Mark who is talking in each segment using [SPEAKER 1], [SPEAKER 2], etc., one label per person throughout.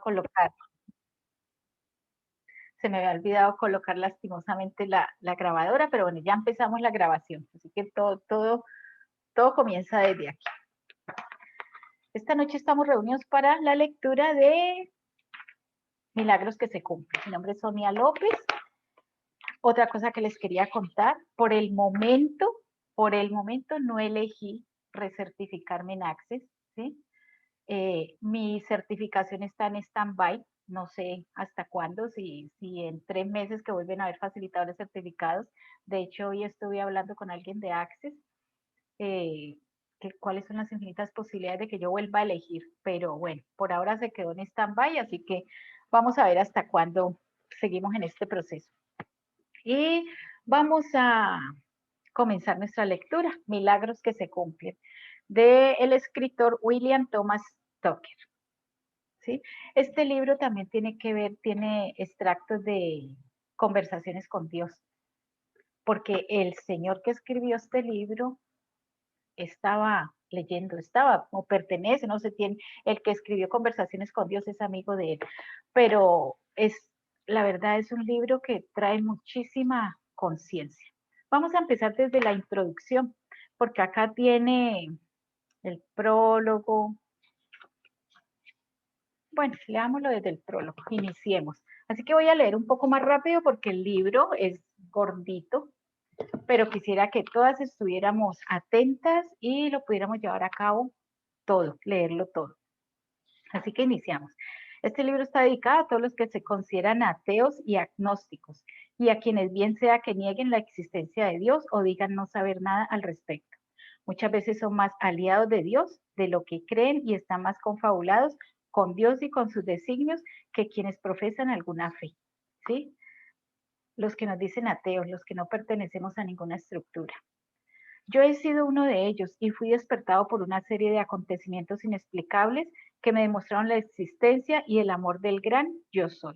[SPEAKER 1] colocar, se me había olvidado colocar lastimosamente la grabadora, pero bueno, ya empezamos la grabación, así que todo comienza desde aquí. Esta noche estamos reunidos para la lectura de Milagros que se cumplen. Mi nombre es Sonia López. Otra cosa que les quería contar, por el momento no elegí recertificarme en Access, ¿sí? Mi certificación está en stand-by, no sé hasta cuándo, si en 3 meses que vuelven a haber facilitadores certificados. De hecho, hoy estuve hablando con alguien de Access, eh, que cuáles son las infinitas posibilidades de que yo vuelva a elegir, pero bueno, por ahora se quedó en stand-by, así que vamos a ver hasta cuándo seguimos en este proceso. Y vamos a comenzar nuestra lectura, Milagros que se cumplen, del escritor William Thomas Tucker. ¿Sí? Este libro también tiene extractos de conversaciones con Dios, porque el señor que escribió este libro estaba o pertenece, no sé, el que escribió Conversaciones con Dios es amigo de él, pero la verdad es un libro que trae muchísima conciencia. Vamos a empezar desde la introducción, porque acá tiene el prólogo. Bueno, leámoslo desde el prólogo, iniciemos. Así que voy a leer un poco más rápido porque el libro es gordito, pero quisiera que todas estuviéramos atentas y lo pudiéramos llevar a cabo todo, leerlo todo. Así que iniciamos. Este libro está dedicado a todos los que se consideran ateos y agnósticos, y a quienes bien sea que nieguen la existencia de Dios o digan no saber nada al respecto. Muchas veces son más aliados de Dios, de lo que creen, y están más confabulados con Dios y con sus designios que quienes profesan alguna fe. ¿Sí? Los que nos dicen ateos, los que no pertenecemos a ninguna estructura. Yo he sido uno de ellos y fui despertado por una serie de acontecimientos inexplicables que me demostraron la existencia y el amor del gran yo soy.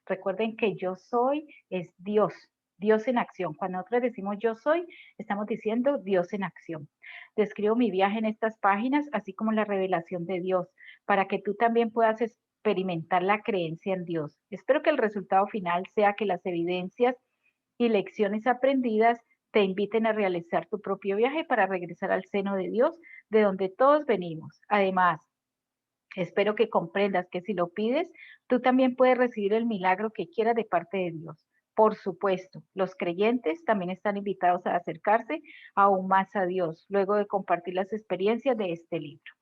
[SPEAKER 1] Recuerden que yo soy es Dios, Dios en acción. Cuando nosotros decimos yo soy, estamos diciendo Dios en acción. Describo mi viaje en estas páginas, así como la revelación de Dios, para que tú también puedas experimentar la creencia en Dios. Espero que el resultado final sea que las evidencias y lecciones aprendidas te inviten a realizar tu propio viaje para regresar al seno de Dios, de donde todos venimos. Además, espero que comprendas que si lo pides, tú también puedes recibir el milagro que quieras de parte de Dios. Por supuesto, los creyentes también están invitados a acercarse aún más a Dios, luego de compartir las experiencias de este libro.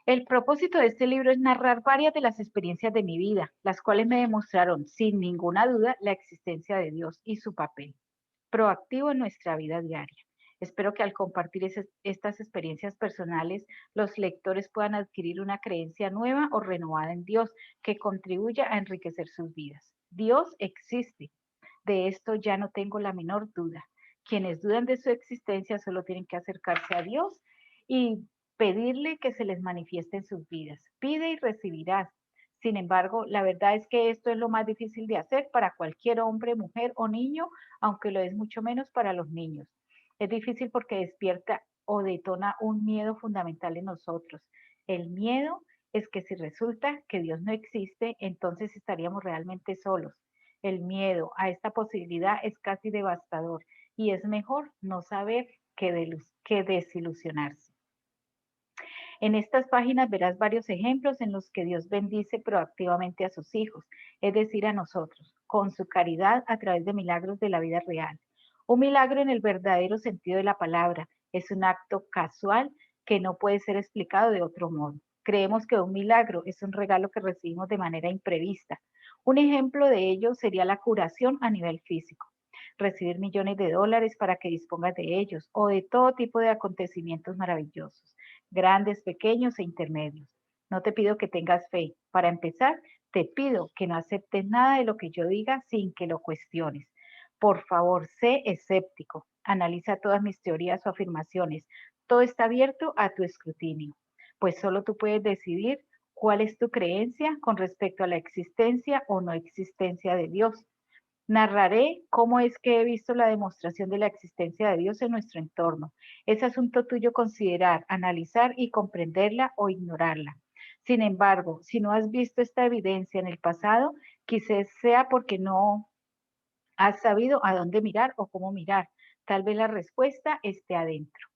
[SPEAKER 1] El propósito de este libro es narrar varias de las experiencias de mi vida, las cuales me demostraron sin ninguna duda la existencia de Dios y su papel proactivo en nuestra vida diaria. Espero que al compartir estas experiencias personales, los lectores puedan adquirir una creencia nueva o renovada en Dios que contribuya a enriquecer sus vidas. Dios existe. De esto ya no tengo la menor duda. Quienes dudan de su existencia solo tienen que acercarse a Dios y pedirle que se les manifieste en sus vidas. Pide y recibirás. Sin embargo, la verdad es que esto es lo más difícil de hacer para cualquier hombre, mujer o niño, aunque lo es mucho menos para los niños. Es difícil porque despierta o detona un miedo fundamental en nosotros. El miedo es que si resulta que Dios no existe, entonces estaríamos realmente solos. El miedo a esta posibilidad es casi devastador y es mejor no saber que desilusionarse. En estas páginas verás varios ejemplos en los que Dios bendice proactivamente a sus hijos, es decir, a nosotros, con su caridad a través de milagros de la vida real. Un milagro en el verdadero sentido de la palabra es un acto casual que no puede ser explicado de otro modo. Creemos que un milagro es un regalo que recibimos de manera imprevista. Un ejemplo de ello sería la curación a nivel físico, recibir millones de dólares para que dispongas de ellos o de todo tipo de acontecimientos maravillosos, grandes, pequeños e intermedios. No te pido que tengas fe. Para empezar, te pido que no aceptes nada de lo que yo diga sin que lo cuestiones. Por favor, sé escéptico. Analiza todas mis teorías o afirmaciones. Todo está abierto a tu escrutinio, pues solo tú puedes decidir cuál es tu creencia con respecto a la existencia o no existencia de Dios. Narraré cómo es que he visto la demostración de la existencia de Dios en nuestro entorno. Es asunto tuyo considerar, analizar y comprenderla o ignorarla. Sin embargo, si no has visto esta evidencia en el pasado, quizás sea porque no has sabido a dónde mirar o cómo mirar. Tal vez la respuesta esté adentro.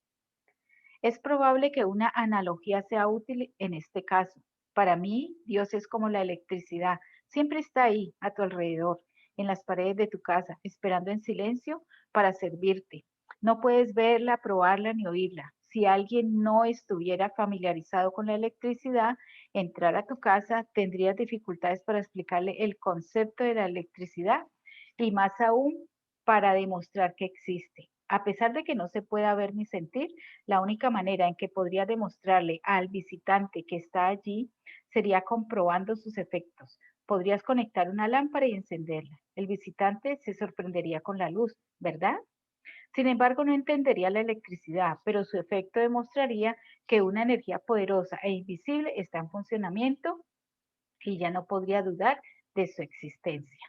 [SPEAKER 1] Es probable que una analogía sea útil en este caso. Para mí, Dios es como la electricidad. Siempre está ahí, a tu alrededor, en las paredes de tu casa, esperando en silencio para servirte. No puedes verla, probarla ni oírla. Si alguien no estuviera familiarizado con la electricidad, entrar a tu casa tendrías dificultades para explicarle el concepto de la electricidad y más aún para demostrar que existe. A pesar de que no se pueda ver ni sentir, la única manera en que podría demostrarle al visitante que está allí sería comprobando sus efectos. Podrías conectar una lámpara y encenderla. El visitante se sorprendería con la luz, ¿verdad? Sin embargo, no entendería la electricidad, pero su efecto demostraría que una energía poderosa e invisible está en funcionamiento y ya no podría dudar de su existencia.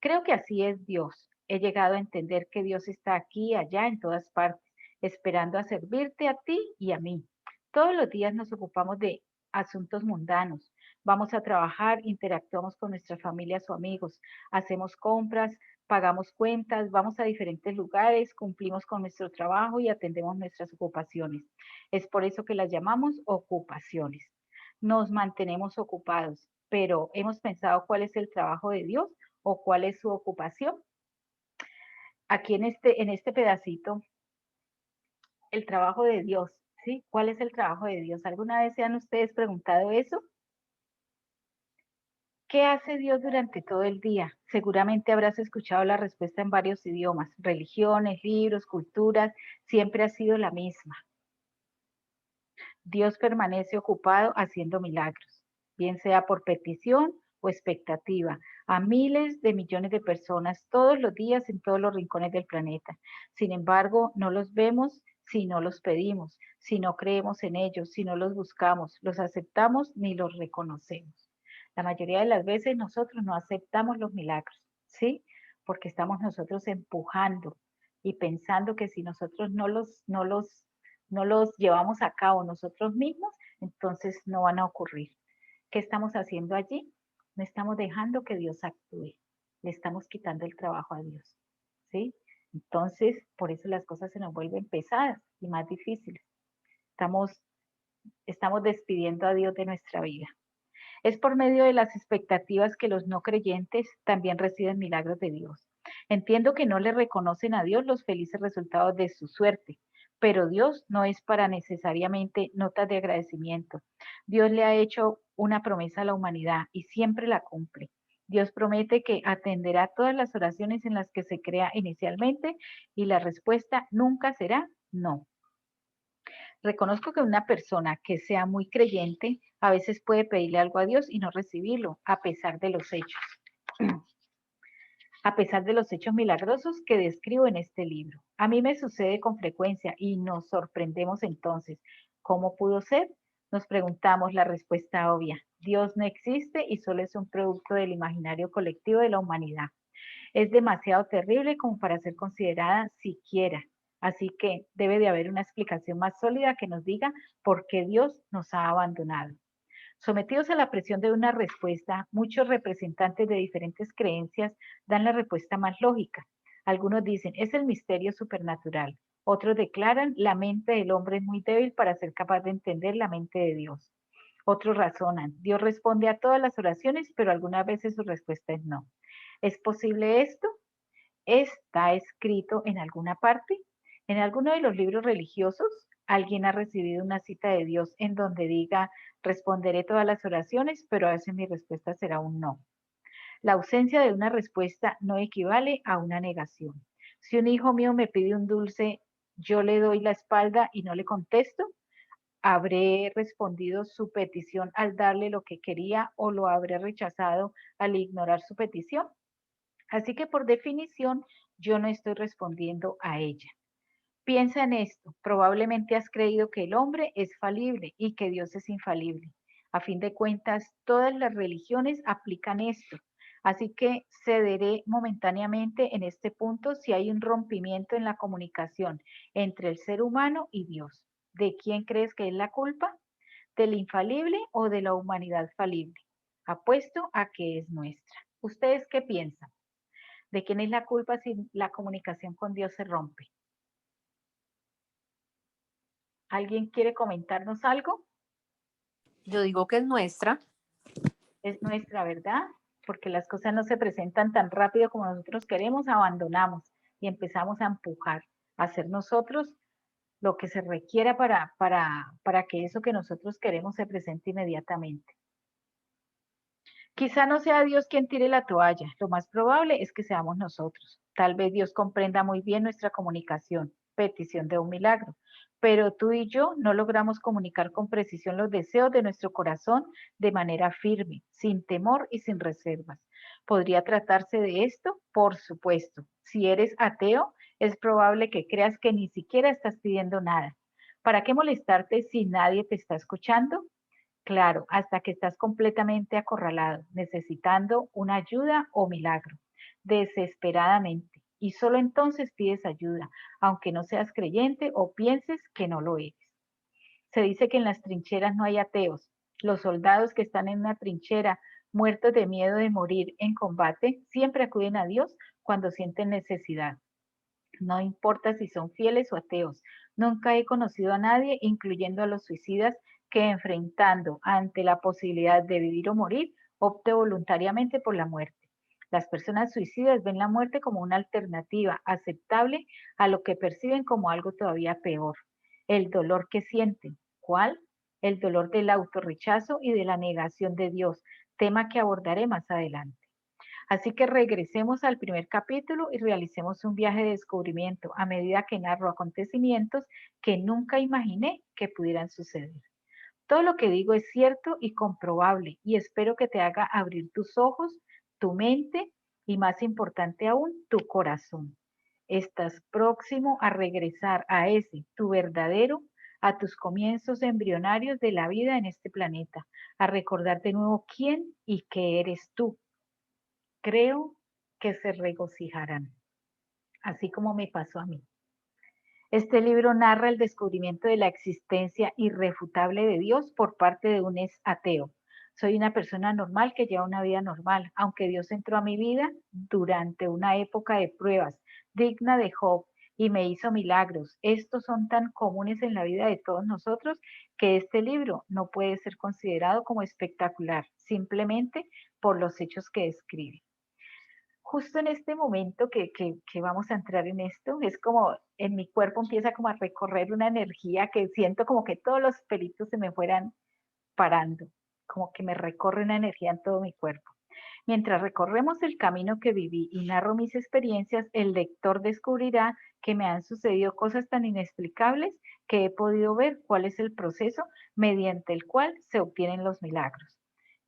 [SPEAKER 1] Creo que así es Dios. He llegado a entender que Dios está aquí, allá, en todas partes, esperando a servirte a ti y a mí. Todos los días nos ocupamos de asuntos mundanos. Vamos a trabajar, interactuamos con nuestras familias o amigos, hacemos compras, pagamos cuentas, vamos a diferentes lugares, cumplimos con nuestro trabajo y atendemos nuestras ocupaciones. Es por eso que las llamamos ocupaciones. Nos mantenemos ocupados, pero ¿hemos pensado cuál es el trabajo de Dios o cuál es su ocupación? Aquí en este pedacito, el trabajo de Dios, ¿sí? ¿Cuál es el trabajo de Dios? ¿Alguna vez se han ustedes preguntado eso? ¿Qué hace Dios durante todo el día? Seguramente habrás escuchado la respuesta en varios idiomas, religiones, libros, culturas, siempre ha sido la misma. Dios permanece ocupado haciendo milagros, bien sea por petición o expectativa, a miles de millones de personas todos los días en todos los rincones del planeta. Sin embargo, no los vemos si no los pedimos, si no creemos en ellos, si no los buscamos, los aceptamos ni los reconocemos. La mayoría de las veces nosotros no aceptamos los milagros, ¿sí? Porque estamos nosotros empujando y pensando que si nosotros no los llevamos a cabo nosotros mismos, entonces no van a ocurrir. ¿Qué estamos haciendo allí? No estamos dejando que Dios actúe, le estamos quitando el trabajo a Dios, ¿sí? Entonces, por eso las cosas se nos vuelven pesadas y más difíciles. Estamos, estamos despidiendo a Dios de nuestra vida. Es por medio de las expectativas que los no creyentes también reciben milagros de Dios. Entiendo que no le reconocen a Dios los felices resultados de su suerte, pero Dios no es para necesariamente notas de agradecimiento. Dios le ha hecho una promesa a la humanidad y siempre la cumple. Dios promete que atenderá todas las oraciones en las que se crea inicialmente y la respuesta nunca será no. Reconozco que una persona que sea muy creyente a veces puede pedirle algo a Dios y no recibirlo, a pesar de los hechos, a pesar de los hechos milagrosos que describo en este libro. A mí me sucede con frecuencia y nos sorprendemos entonces. ¿Cómo pudo ser? Nos preguntamos la respuesta obvia. Dios no existe y solo es un producto del imaginario colectivo de la humanidad. Es demasiado terrible como para ser considerada siquiera. Así que debe de haber una explicación más sólida que nos diga por qué Dios nos ha abandonado. Sometidos a la presión de una respuesta, muchos representantes de diferentes creencias dan la respuesta más lógica. Algunos dicen, es el misterio supernatural. Otros declaran, la mente del hombre es muy débil para ser capaz de entender la mente de Dios. Otros razonan, Dios responde a todas las oraciones, pero algunas veces su respuesta es no. ¿Es posible esto? ¿Está escrito en alguna parte? ¿En alguno de los libros religiosos? ¿Alguien ha recibido una cita de Dios en donde diga, responderé todas las oraciones, pero a veces mi respuesta será un no? La ausencia de una respuesta no equivale a una negación. Si un hijo mío me pide un dulce, yo le doy la espalda y no le contesto, ¿habré respondido su petición al darle lo que quería o lo habré rechazado al ignorar su petición? Así que por definición, yo no estoy respondiendo a ella. Piensa en esto. Probablemente has creído que el hombre es falible y que Dios es infalible. A fin de cuentas, todas las religiones aplican esto. Así que cederé momentáneamente en este punto si hay un rompimiento en la comunicación entre el ser humano y Dios. ¿De quién crees que es la culpa? del infalible o de la humanidad falible? Apuesto a que es nuestra. ¿Ustedes qué piensan? ¿De quién es la culpa si la comunicación con Dios se rompe? ¿Alguien quiere comentarnos algo?
[SPEAKER 2] Yo digo que es nuestra.
[SPEAKER 1] Es nuestra, ¿verdad? Porque las cosas no se presentan tan rápido como nosotros queremos, abandonamos y empezamos a empujar, a hacer nosotros lo que se requiera para que eso que nosotros queremos se presente inmediatamente. Quizá no sea Dios quien tire la toalla, lo más probable es que seamos nosotros. Tal vez Dios comprenda muy bien nuestra comunicación, petición de un milagro, pero tú y yo no logramos comunicar con precisión los deseos de nuestro corazón de manera firme, sin temor y sin reservas. ¿Podría tratarse de esto? Por supuesto. Si eres ateo, es probable que creas que ni siquiera estás pidiendo nada. ¿Para qué molestarte si nadie te está escuchando? Claro, hasta que estás completamente acorralado, necesitando una ayuda o milagro, desesperadamente. Y solo entonces pides ayuda, aunque no seas creyente o pienses que no lo eres. Se dice que en las trincheras no hay ateos. Los soldados que están en una trinchera, muertos de miedo de morir en combate, siempre acuden a Dios cuando sienten necesidad. No importa si son fieles o ateos. Nunca he conocido a nadie, incluyendo a los suicidas, que enfrentando ante la posibilidad de vivir o morir, opte voluntariamente por la muerte. Las personas suicidas ven la muerte como una alternativa aceptable a lo que perciben como algo todavía peor. El dolor que sienten. ¿Cuál? El dolor del autorrechazo y de la negación de Dios, tema que abordaré más adelante. Así que regresemos al primer capítulo y realicemos un viaje de descubrimiento a medida que narro acontecimientos que nunca imaginé que pudieran suceder. Todo lo que digo es cierto y comprobable y espero que te haga abrir tus ojos, tu mente y, más importante aún, tu corazón. Estás próximo a regresar a ese, tu verdadero, a tus comienzos embrionarios de la vida en este planeta, a recordar de nuevo quién y qué eres tú. Creo que se regocijarán, así como me pasó a mí. Este libro narra el descubrimiento de la existencia irrefutable de Dios por parte de un ex ateo. Soy una persona normal que lleva una vida normal, aunque Dios entró a mi vida durante una época de pruebas, digna de Job, y me hizo milagros. Estos son tan comunes en la vida de todos nosotros que este libro no puede ser considerado como espectacular, simplemente por los hechos que describe. Justo en este momento que vamos a entrar en esto, es como en mi cuerpo empieza como a recorrer una energía que siento como que todos los pelitos se me fueran parando, como que me recorre una energía en todo mi cuerpo. Mientras recorremos el camino que viví y narro mis experiencias, el lector descubrirá que me han sucedido cosas tan inexplicables que he podido ver cuál es el proceso mediante el cual se obtienen los milagros.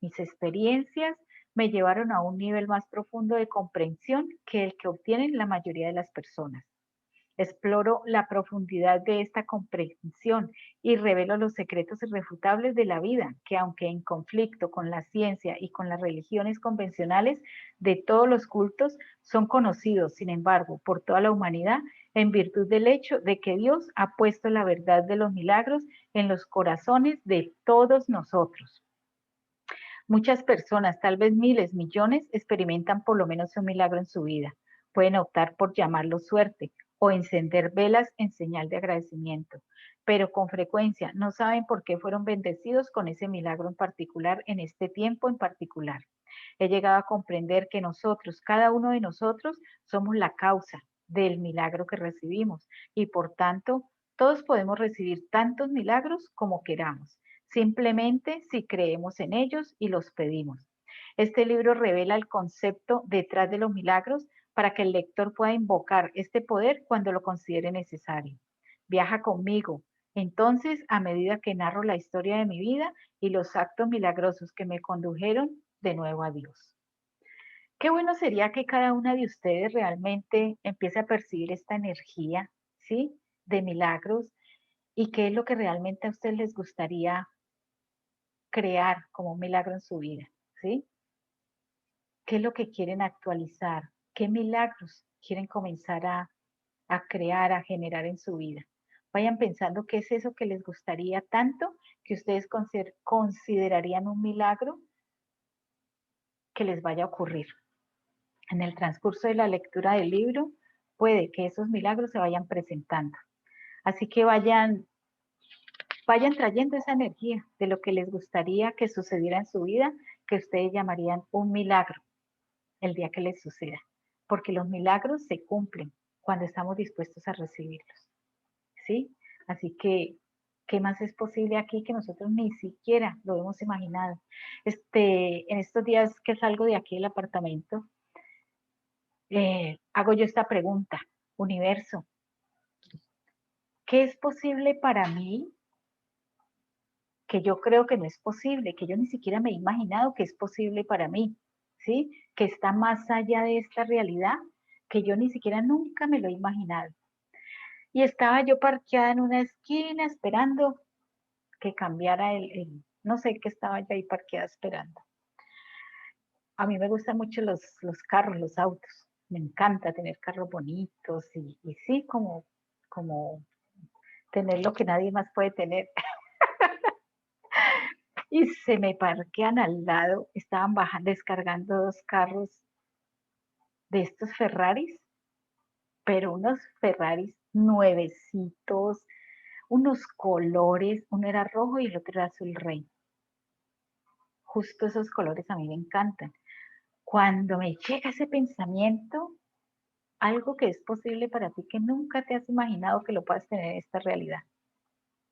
[SPEAKER 1] Mis experiencias me llevaron a un nivel más profundo de comprensión que el que obtienen la mayoría de las personas. Exploro la profundidad de esta comprensión y revelo los secretos irrefutables de la vida, que aunque en conflicto con la ciencia y con las religiones convencionales de todos los cultos, son conocidos, sin embargo, por toda la humanidad en virtud del hecho de que Dios ha puesto la verdad de los milagros en los corazones de todos nosotros. Muchas personas, tal vez miles, millones, experimentan por lo menos un milagro en su vida. Pueden optar por llamarlo suerte o encender velas en señal de agradecimiento, pero con frecuencia no saben por qué fueron bendecidos con ese milagro en particular, en este tiempo en particular. He llegado a comprender que nosotros, cada uno de nosotros, somos la causa del milagro que recibimos y por tanto todos podemos recibir tantos milagros como queramos, simplemente si creemos en ellos y los pedimos. Este libro revela el concepto detrás de los milagros para que el lector pueda invocar este poder cuando lo considere necesario. Viaja conmigo, entonces, a medida que narro la historia de mi vida y los actos milagrosos que me condujeron de nuevo a Dios. Qué bueno sería que cada una de ustedes realmente empiece a percibir esta energía, ¿sí? De milagros y qué es lo que realmente a ustedes les gustaría crear como un milagro en su vida, ¿sí? ¿Qué es lo que quieren actualizar? ¿Qué milagros quieren comenzar a crear, a generar en su vida? vayan pensando qué es eso que les gustaría tanto que ustedes considerarían un milagro que les vaya a ocurrir. En el transcurso de la lectura del libro, puede que esos milagros se vayan presentando. Así que vayan trayendo esa energía de lo que les gustaría que sucediera en su vida, que ustedes llamarían un milagro el día que les suceda. Porque los milagros se cumplen cuando estamos dispuestos a recibirlos. ¿Sí? Así que, ¿qué más es posible aquí que nosotros ni siquiera lo hemos imaginado? En estos días que salgo de aquí del apartamento, hago yo esta pregunta, universo, ¿qué es posible para mí que yo creo que no es posible, que yo ni siquiera me he imaginado que es posible para mí, ¿sí? Que está más allá de esta realidad, que yo ni siquiera nunca me lo he imaginado? Y estaba yo parqueada en una esquina esperando que cambiara no sé qué estaba yo ahí parqueada esperando. A mí me gustan mucho los carros, los autos. Me encanta tener carros bonitos y sí, como tener lo que nadie más puede tener. Y se me parquean al lado, estaban bajando, descargando dos carros de estos Ferraris, pero unos Ferraris nuevecitos, unos colores, uno era rojo y el otro era azul rey. Justo esos colores a mí me encantan. Cuando me llega ese pensamiento, algo que es posible para ti que nunca te has imaginado que lo puedas tener en esta realidad,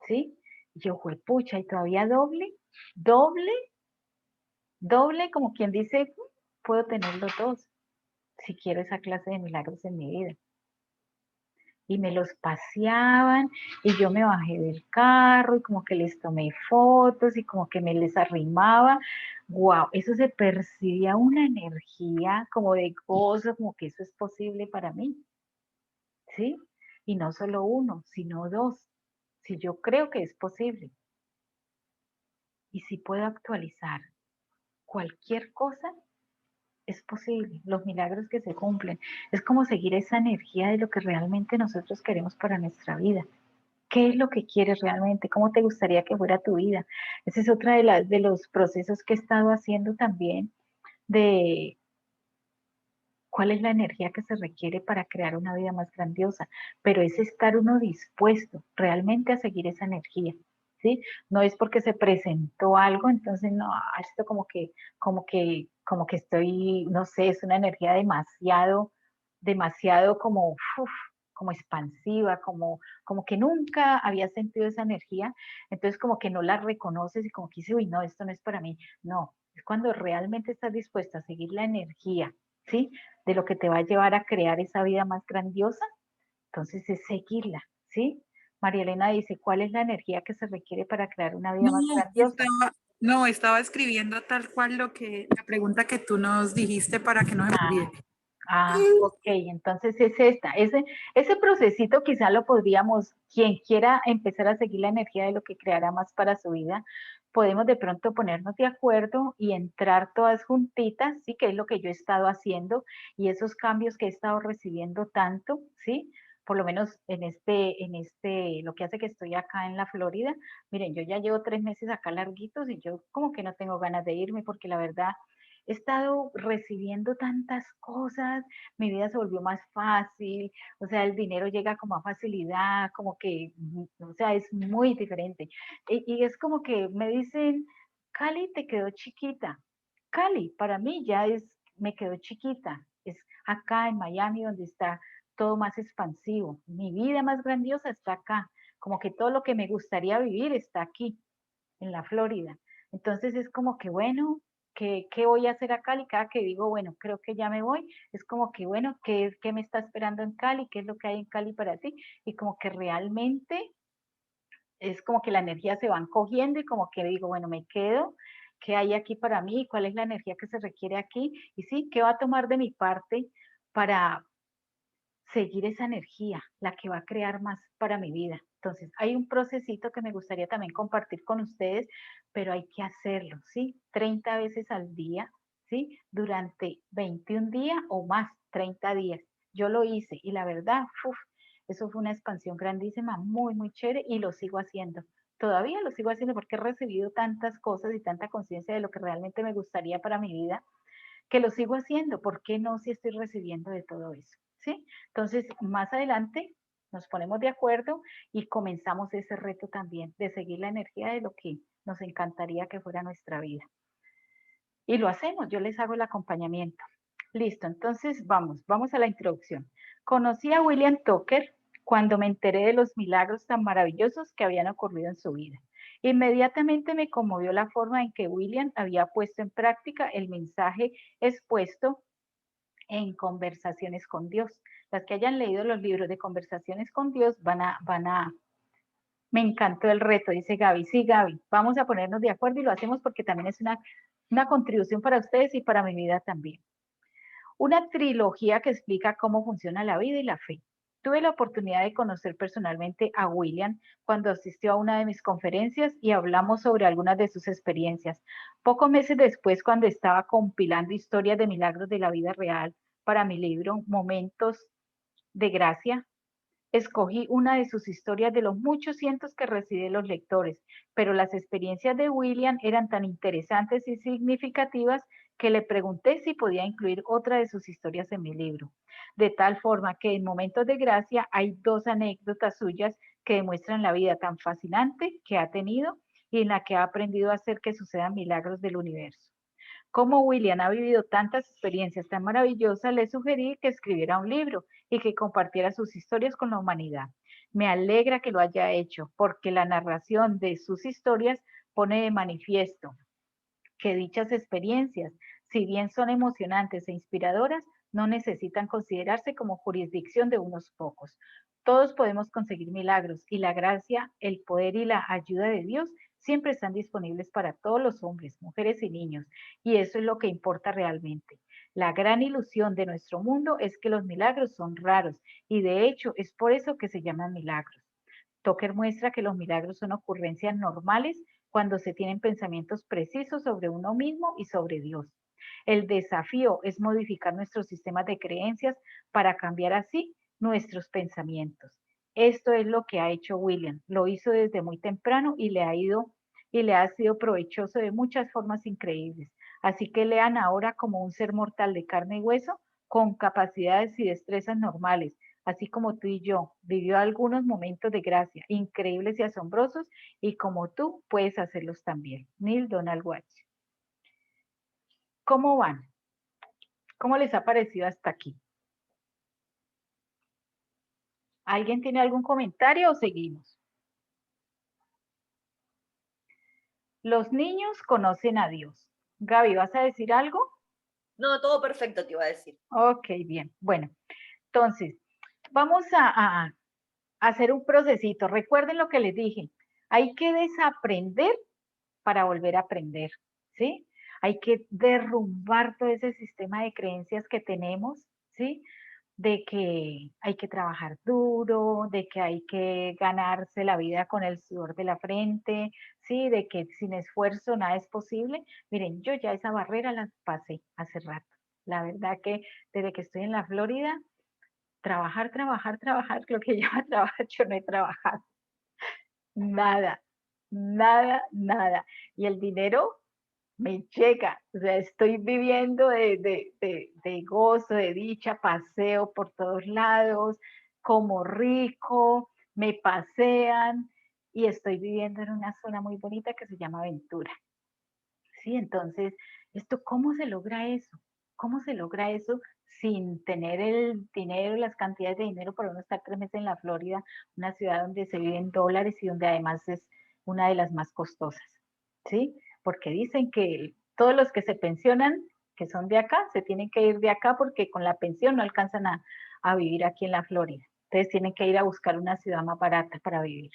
[SPEAKER 1] ¿sí? Yo, pucha, y todavía doble, doble, como quien dice, puedo tenerlo todos, si quiero esa clase de milagros en mi vida. Y me los paseaban y yo me bajé del carro y como que les tomé fotos y como que me les arrimaba. Wow, eso se percibía una energía como de gozo, como que eso es posible para mí, ¿sí? Y no solo uno, sino dos. Si yo creo que es posible y si puedo actualizar cualquier cosa, es posible. Los milagros que se cumplen. Es como seguir esa energía de lo que realmente nosotros queremos para nuestra vida. ¿Qué es lo que quieres realmente? ¿Cómo te gustaría que fuera tu vida? Ese es otro de los procesos que he estado haciendo también, de cuál es la energía que se requiere para crear una vida más grandiosa, pero es estar uno dispuesto realmente a seguir esa energía, ¿sí? No es porque se presentó algo, entonces no, esto como que estoy, no sé, es una energía demasiado como, como expansiva, como que nunca había sentido esa energía, entonces como que no la reconoces y como que dices, uy, no, esto no es para mí. No, es cuando realmente estás dispuesta a seguir la energía, ¿sí? De lo que te va a llevar a crear esa vida más grandiosa, entonces es seguirla, ¿sí? María Elena dice, ¿cuál es la energía que se requiere para crear una vida
[SPEAKER 3] No,
[SPEAKER 1] más grandiosa?
[SPEAKER 3] estaba escribiendo tal cual la pregunta que tú nos dijiste para que no se me olvide.
[SPEAKER 1] Ok, entonces es ese procesito quizá lo podríamos, quien quiera empezar a seguir la energía de lo que creará más para su vida, podemos de pronto ponernos de acuerdo y entrar todas juntitas, sí, que es lo que yo he estado haciendo y esos cambios que he estado recibiendo tanto, sí, por lo menos lo que hace que estoy acá en la Florida. Miren, yo ya llevo 3 meses acá larguitos y yo como que no tengo ganas de irme porque la verdad he estado recibiendo tantas cosas, mi vida se volvió más fácil, o sea, el dinero llega con más facilidad, como que, o sea, es muy diferente. Y es como que me dicen, Cali te quedó chiquita. Cali, para mí me quedó chiquita. Es acá en Miami donde está todo más expansivo. Mi vida más grandiosa está acá. Como que todo lo que me gustaría vivir está aquí, en la Florida. Entonces es como que, bueno, ¿qué voy a hacer a Cali? Cada que digo, bueno, creo que ya me voy, es como que, bueno, ¿qué me está esperando en Cali? ¿Qué es lo que hay en Cali para ti? Y como que realmente es como que la energía se van cogiendo y como que digo, bueno, me quedo, ¿qué hay aquí para mí? ¿Cuál es la energía que se requiere aquí? Y sí, ¿qué va a tomar de mi parte para seguir esa energía, la que va a crear más para mi vida? Entonces, hay un procesito que me gustaría también compartir con ustedes, pero hay que hacerlo, ¿sí? 30 veces al día, ¿sí? Durante 21 días o más, 30 días. Yo lo hice y la verdad, Eso fue una expansión grandísima, muy, muy chévere y lo sigo haciendo. Todavía lo sigo haciendo porque he recibido tantas cosas y tanta conciencia de lo que realmente me gustaría para mi vida, que lo sigo haciendo. ¿Por qué no si estoy recibiendo de todo eso? ¿Sí? Entonces, más adelante nos ponemos de acuerdo y comenzamos ese reto también de seguir la energía de lo que nos encantaría que fuera nuestra vida. Y lo hacemos, yo les hago el acompañamiento. Listo, entonces vamos a la introducción. Conocí a William Tucker cuando me enteré de los milagros tan maravillosos que habían ocurrido en su vida. Inmediatamente me conmovió la forma en que William había puesto en práctica el mensaje expuesto en Conversaciones con Dios. Las que hayan leído los libros de Conversaciones con Dios me encantó el reto, dice Gaby. Sí, Gaby, vamos a ponernos de acuerdo y lo hacemos porque también es una contribución para ustedes y para mi vida también. Una trilogía que explica cómo funciona la vida y la fe. Tuve la oportunidad de conocer personalmente a William cuando asistió a una de mis conferencias y hablamos sobre algunas de sus experiencias. Pocos meses después, cuando estaba compilando historias de milagros de la vida real para mi libro Momentos de Gracia, escogí una de sus historias de los muchos cientos que recibí de los lectores, pero las experiencias de William eran tan interesantes y significativas que le pregunté si podía incluir otra de sus historias en mi libro. De tal forma que en Momentos de Gracia hay dos anécdotas suyas que demuestran la vida tan fascinante que ha tenido y en la que ha aprendido a hacer que sucedan milagros del universo. Como William ha vivido tantas experiencias tan maravillosas, le sugerí que escribiera un libro y que compartiera sus historias con la humanidad. Me alegra que lo haya hecho, porque la narración de sus historias pone de manifiesto que dichas experiencias, si bien son emocionantes e inspiradoras, no necesitan considerarse como jurisdicción de unos pocos. Todos podemos conseguir milagros y la gracia, el poder y la ayuda de Dios siempre están disponibles para todos los hombres, mujeres y niños, y eso es lo que importa realmente. La gran ilusión de nuestro mundo es que los milagros son raros y de hecho es por eso que se llaman milagros. Tucker muestra que los milagros son ocurrencias normales cuando se tienen pensamientos precisos sobre uno mismo y sobre Dios. El desafío es modificar nuestros sistemas de creencias para cambiar así nuestros pensamientos. Esto es lo que ha hecho William. Lo hizo desde muy temprano y le ha sido provechoso de muchas formas increíbles. Así que lean ahora como un ser mortal de carne y hueso con capacidades y destrezas normales, así como tú y yo, vivió algunos momentos de gracia increíbles y asombrosos, y como tú puedes hacerlos también. Neil Donald Watts. ¿Cómo van? ¿Cómo les ha parecido hasta aquí? ¿Alguien tiene algún comentario o seguimos? Los niños conocen a Dios. Gaby, ¿vas a decir algo?
[SPEAKER 4] No, todo perfecto te iba a decir.
[SPEAKER 1] Ok, bien. Bueno, entonces, vamos a hacer un procesito. Recuerden lo que les dije. Hay que desaprender para volver a aprender, ¿sí? Hay que derrumbar todo ese sistema de creencias que tenemos, ¿sí? De que hay que trabajar duro, de que hay que ganarse la vida con el sudor de la frente, ¿sí? De que sin esfuerzo nada es posible. Miren, yo ya esa barrera la pasé hace rato. La verdad que desde que estoy en la Florida, trabajar, lo que llama trabajar, yo no he trabajado. Nada, nada. Y el dinero me llega, o sea, estoy viviendo de gozo, de dicha, paseo por todos lados, como rico, me pasean y estoy viviendo en una zona muy bonita que se llama Aventura. Sí, entonces, ¿cómo se logra eso? ¿Cómo se logra eso sin tener el dinero, las cantidades de dinero para uno estar 3 meses en la Florida, una ciudad donde se vive en dólares y donde además es una de las más costosas? ¿Sí? Porque dicen que todos los que se pensionan, que son de acá, se tienen que ir de acá porque con la pensión no alcanzan a vivir aquí en la Florida. Entonces tienen que ir a buscar una ciudad más barata para vivir.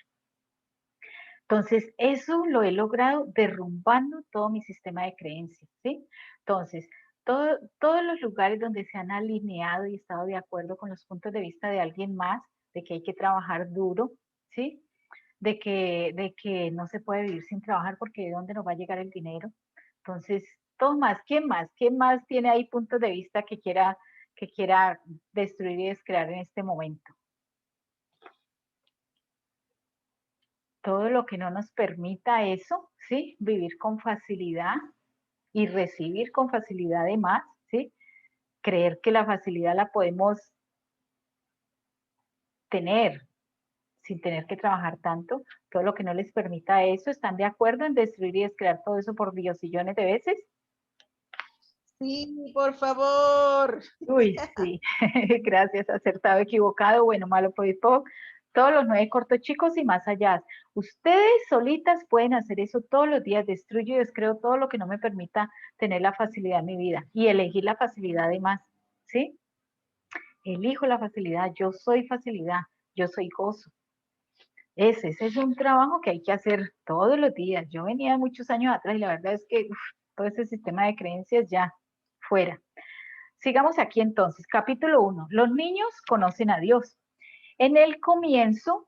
[SPEAKER 1] Entonces, eso lo he logrado derrumbando todo mi sistema de creencias, ¿sí? Entonces, todos los lugares donde se han alineado y estado de acuerdo con los puntos de vista de alguien más, de que hay que trabajar duro, ¿sí? De que no se puede vivir sin trabajar porque de dónde nos va a llegar el dinero. Entonces, todo más, ¿quién más? ¿Quién más tiene ahí puntos de vista que quiera destruir y descrear en este momento? todo lo que no nos permita eso, ¿sí? Vivir con facilidad y recibir con facilidad de más, ¿sí? Creer que la facilidad la podemos tener sin tener que trabajar tanto, todo lo que no les permita eso, ¿están de acuerdo en destruir y descrear todo eso por billones de veces?
[SPEAKER 5] Sí, por favor.
[SPEAKER 1] Uy, sí, gracias, acertado, equivocado, bueno, malo, pues todos los 9 cortos chicos y más allá. Ustedes solitas pueden hacer eso todos los días, destruyo y descreo todo lo que no me permita tener la facilidad en mi vida y elegir la facilidad de más, ¿sí? Elijo la facilidad, yo soy facilidad, yo soy gozo. Ese es un trabajo que hay que hacer todos los días. Yo venía muchos años atrás y la verdad es que todo ese sistema de creencias ya fuera. Sigamos aquí entonces, capítulo 1. Los niños conocen a Dios. En el comienzo,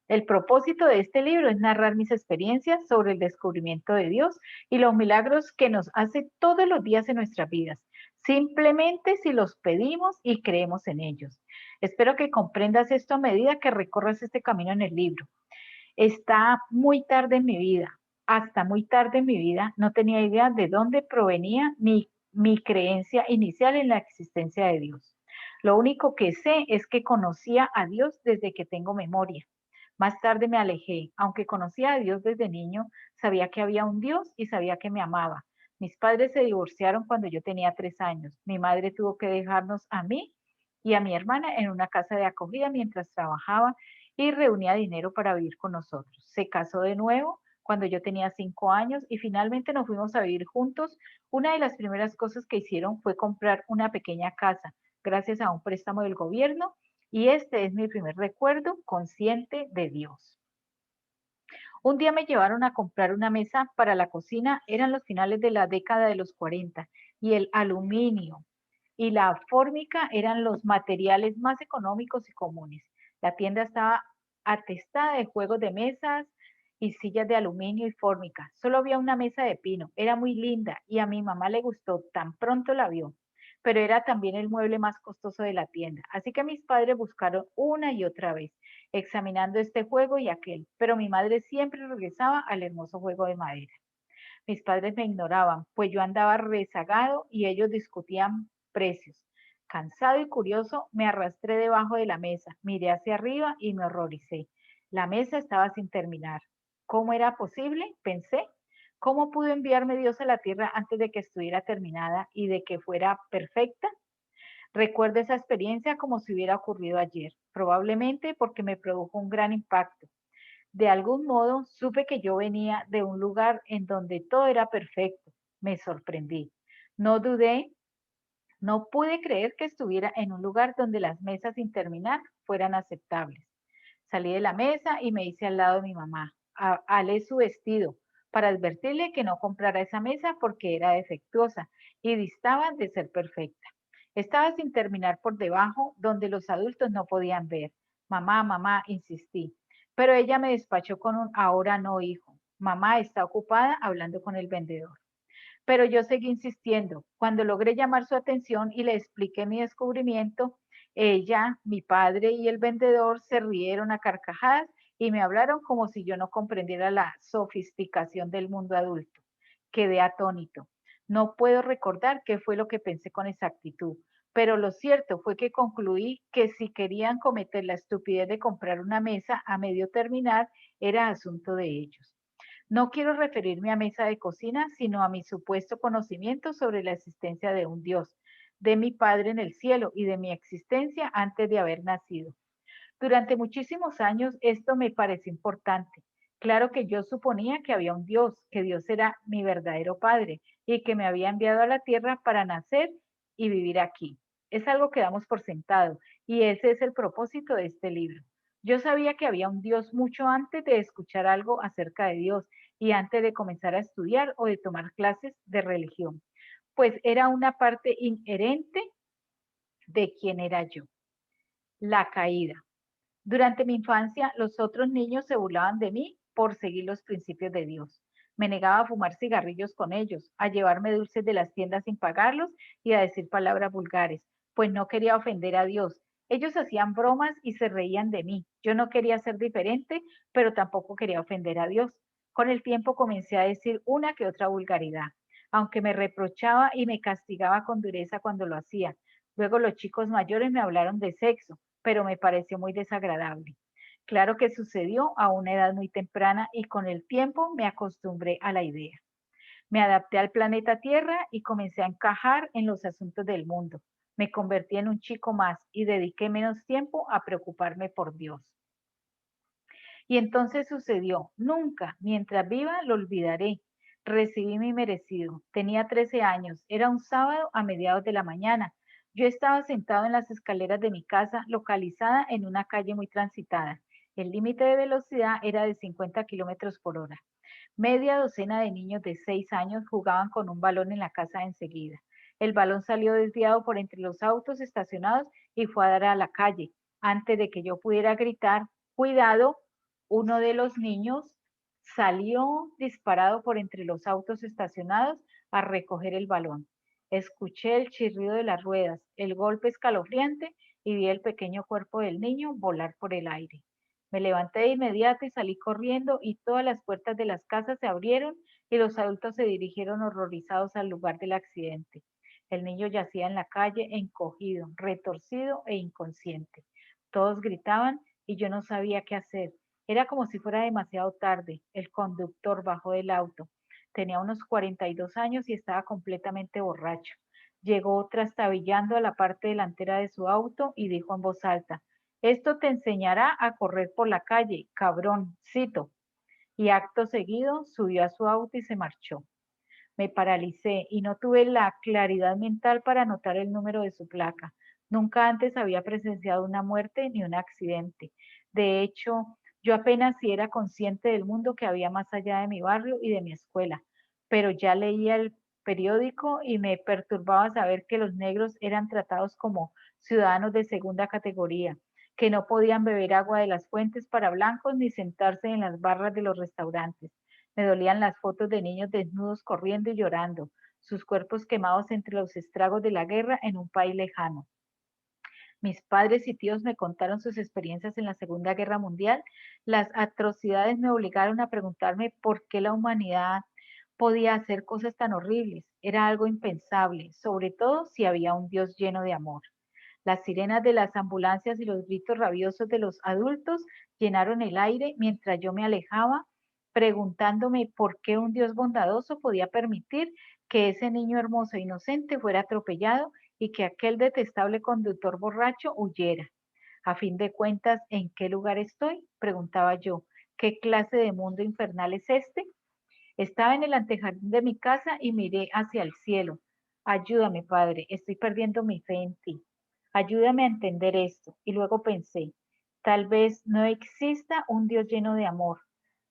[SPEAKER 1] el propósito de este libro es narrar mis experiencias sobre el descubrimiento de Dios y los milagros que nos hace todos los días en nuestras vidas, simplemente si los pedimos y creemos en ellos. Espero que comprendas esto a medida que recorras este camino en el libro. Está muy tarde en mi vida, hasta muy tarde en mi vida, no tenía idea de dónde provenía mi creencia inicial en la existencia de Dios. Lo único que sé es que conocía a Dios desde que tengo memoria. Más tarde me alejé, aunque conocía a Dios desde niño, sabía que había un Dios y sabía que me amaba. Mis padres se divorciaron cuando yo tenía 3 años. Mi madre tuvo que dejarnos a mí y a mi hermana en una casa de acogida mientras trabajaba y reunía dinero para vivir con nosotros. Se casó de nuevo cuando yo tenía 5 años y finalmente nos fuimos a vivir juntos. Una de las primeras cosas que hicieron fue comprar una pequeña casa gracias a un préstamo del gobierno y este es mi primer recuerdo consciente de Dios. Un día me llevaron a comprar una mesa para la cocina, eran los finales de la década de los 40 y el aluminio y la fórmica eran los materiales más económicos y comunes. La tienda estaba atestada de juegos de mesas y sillas de aluminio y fórmica. Solo había una mesa de pino, era muy linda y a mi mamá le gustó, tan pronto la vio, pero era también el mueble más costoso de la tienda. Así que mis padres buscaron una y otra vez, examinando este juego y aquel, pero mi madre siempre regresaba al hermoso juego de madera. Mis padres me ignoraban, pues yo andaba rezagado y ellos discutían precios. Cansado y curioso, me arrastré debajo de la mesa, miré hacia arriba y me horroricé. La mesa estaba sin terminar. ¿Cómo era posible? Pensé. ¿Cómo pudo enviarme Dios a la tierra antes de que estuviera terminada y de que fuera perfecta? Recuerdo esa experiencia como si hubiera ocurrido ayer, probablemente porque me produjo un gran impacto. De algún modo supe que yo venía de un lugar en donde todo era perfecto. Me sorprendí. No dudé, no pude creer que estuviera en un lugar donde las mesas sin terminar fueran aceptables. Salí de la mesa y me hice al lado de mi mamá. Alé su vestido para advertirle que no comprara esa mesa porque era defectuosa y distaba de ser perfecta. Estaba sin terminar por debajo, donde los adultos no podían ver. Mamá, mamá, insistí. Pero ella me despachó con un ahora no, hijo. Mamá está ocupada hablando con el vendedor. Pero yo seguí insistiendo. Cuando logré llamar su atención y le expliqué mi descubrimiento, ella, mi padre y el vendedor se rieron a carcajadas y me hablaron como si yo no comprendiera la sofisticación del mundo adulto. Quedé atónito. No puedo recordar qué fue lo que pensé con exactitud, pero lo cierto fue que concluí que si querían cometer la estupidez de comprar una mesa a medio terminar, era asunto de ellos. No quiero referirme a mesa de cocina, sino a mi supuesto conocimiento sobre la existencia de un Dios, de mi Padre en el cielo y de mi existencia antes de haber nacido. Durante muchísimos años esto me pareció importante. Claro que yo suponía que había un Dios, que Dios era mi verdadero Padre y que me había enviado a la tierra para nacer y vivir aquí. Es algo que damos por sentado y ese es el propósito de este libro. Yo sabía que había un Dios mucho antes de escuchar algo acerca de Dios y antes de comenzar a estudiar o de tomar clases de religión, pues era una parte inherente de quién era yo. La caída. Durante mi infancia, los otros niños se burlaban de mí por seguir los principios de Dios. Me negaba a fumar cigarrillos con ellos, a llevarme dulces de las tiendas sin pagarlos y a decir palabras vulgares, pues no quería ofender a Dios Ellos hacían bromas y se reían de mí. Yo no quería ser diferente, pero tampoco quería ofender a Dios. Con el tiempo comencé a decir una que otra vulgaridad, aunque me reprochaba y me castigaba con dureza cuando lo hacía. Luego los chicos mayores me hablaron de sexo, pero me pareció muy desagradable. Claro que sucedió a una edad muy temprana y con el tiempo me acostumbré a la idea. Me adapté al planeta Tierra y comencé a encajar en los asuntos del mundo. Me convertí en un chico más y dediqué menos tiempo a preocuparme por Dios. Y entonces sucedió, nunca, mientras viva, lo olvidaré. Recibí mi merecido. Tenía 13 años, era un sábado a mediados de la mañana. Yo estaba sentado en las escaleras de mi casa, localizada en una calle muy transitada. El límite de velocidad era de 50 kilómetros por hora. Media docena de niños de 6 años jugaban con un balón en la casa enseguida. El balón salió desviado por entre los autos estacionados y fue a dar a la calle. Antes de que yo pudiera gritar, cuidado, uno de los niños salió disparado por entre los autos estacionados a recoger el balón. Escuché el chirrido de las ruedas, el golpe escalofriante y vi el pequeño cuerpo del niño volar por el aire. Me levanté de inmediato y salí corriendo y todas las puertas de las casas se abrieron y los adultos se dirigieron horrorizados al lugar del accidente. El niño yacía en la calle encogido, retorcido e inconsciente. Todos gritaban y yo no sabía qué hacer. Era como si fuera demasiado tarde. El conductor bajó del auto. Tenía unos 42 años y estaba completamente borracho. Llegó trastabillando a la parte delantera de su auto y dijo en voz alta, esto te enseñará a correr por la calle, cabroncito. Y acto seguido subió a su auto y se marchó. Me paralicé y no tuve la claridad mental para anotar el número de su placa. Nunca antes había presenciado una muerte ni un accidente. De hecho, yo apenas si era consciente del mundo que había más allá de mi barrio y de mi escuela, pero ya leía el periódico y me perturbaba saber que los negros eran tratados como ciudadanos de segunda categoría, que no podían beber agua de las fuentes para blancos ni sentarse en las barras de los restaurantes. Me dolían las fotos de niños desnudos corriendo y llorando, sus cuerpos quemados entre los estragos de la guerra en un país lejano. Mis padres y tíos me contaron sus experiencias en la Segunda Guerra Mundial. Las atrocidades me obligaron a preguntarme por qué la humanidad podía hacer cosas tan horribles. Era algo impensable, sobre todo si había un Dios lleno de amor. Las sirenas de las ambulancias y los gritos rabiosos de los adultos llenaron el aire mientras yo me alejaba, preguntándome por qué un Dios bondadoso podía permitir que ese niño hermoso e inocente fuera atropellado y que aquel detestable conductor borracho huyera. A fin de cuentas, ¿en qué lugar estoy? Preguntaba yo. ¿Qué clase de mundo infernal es este? Estaba en el antejardín de mi casa y miré hacia el cielo. Ayúdame, Padre, estoy perdiendo mi fe en ti. Ayúdame a entender esto. Y luego pensé, tal vez no exista un Dios lleno de amor.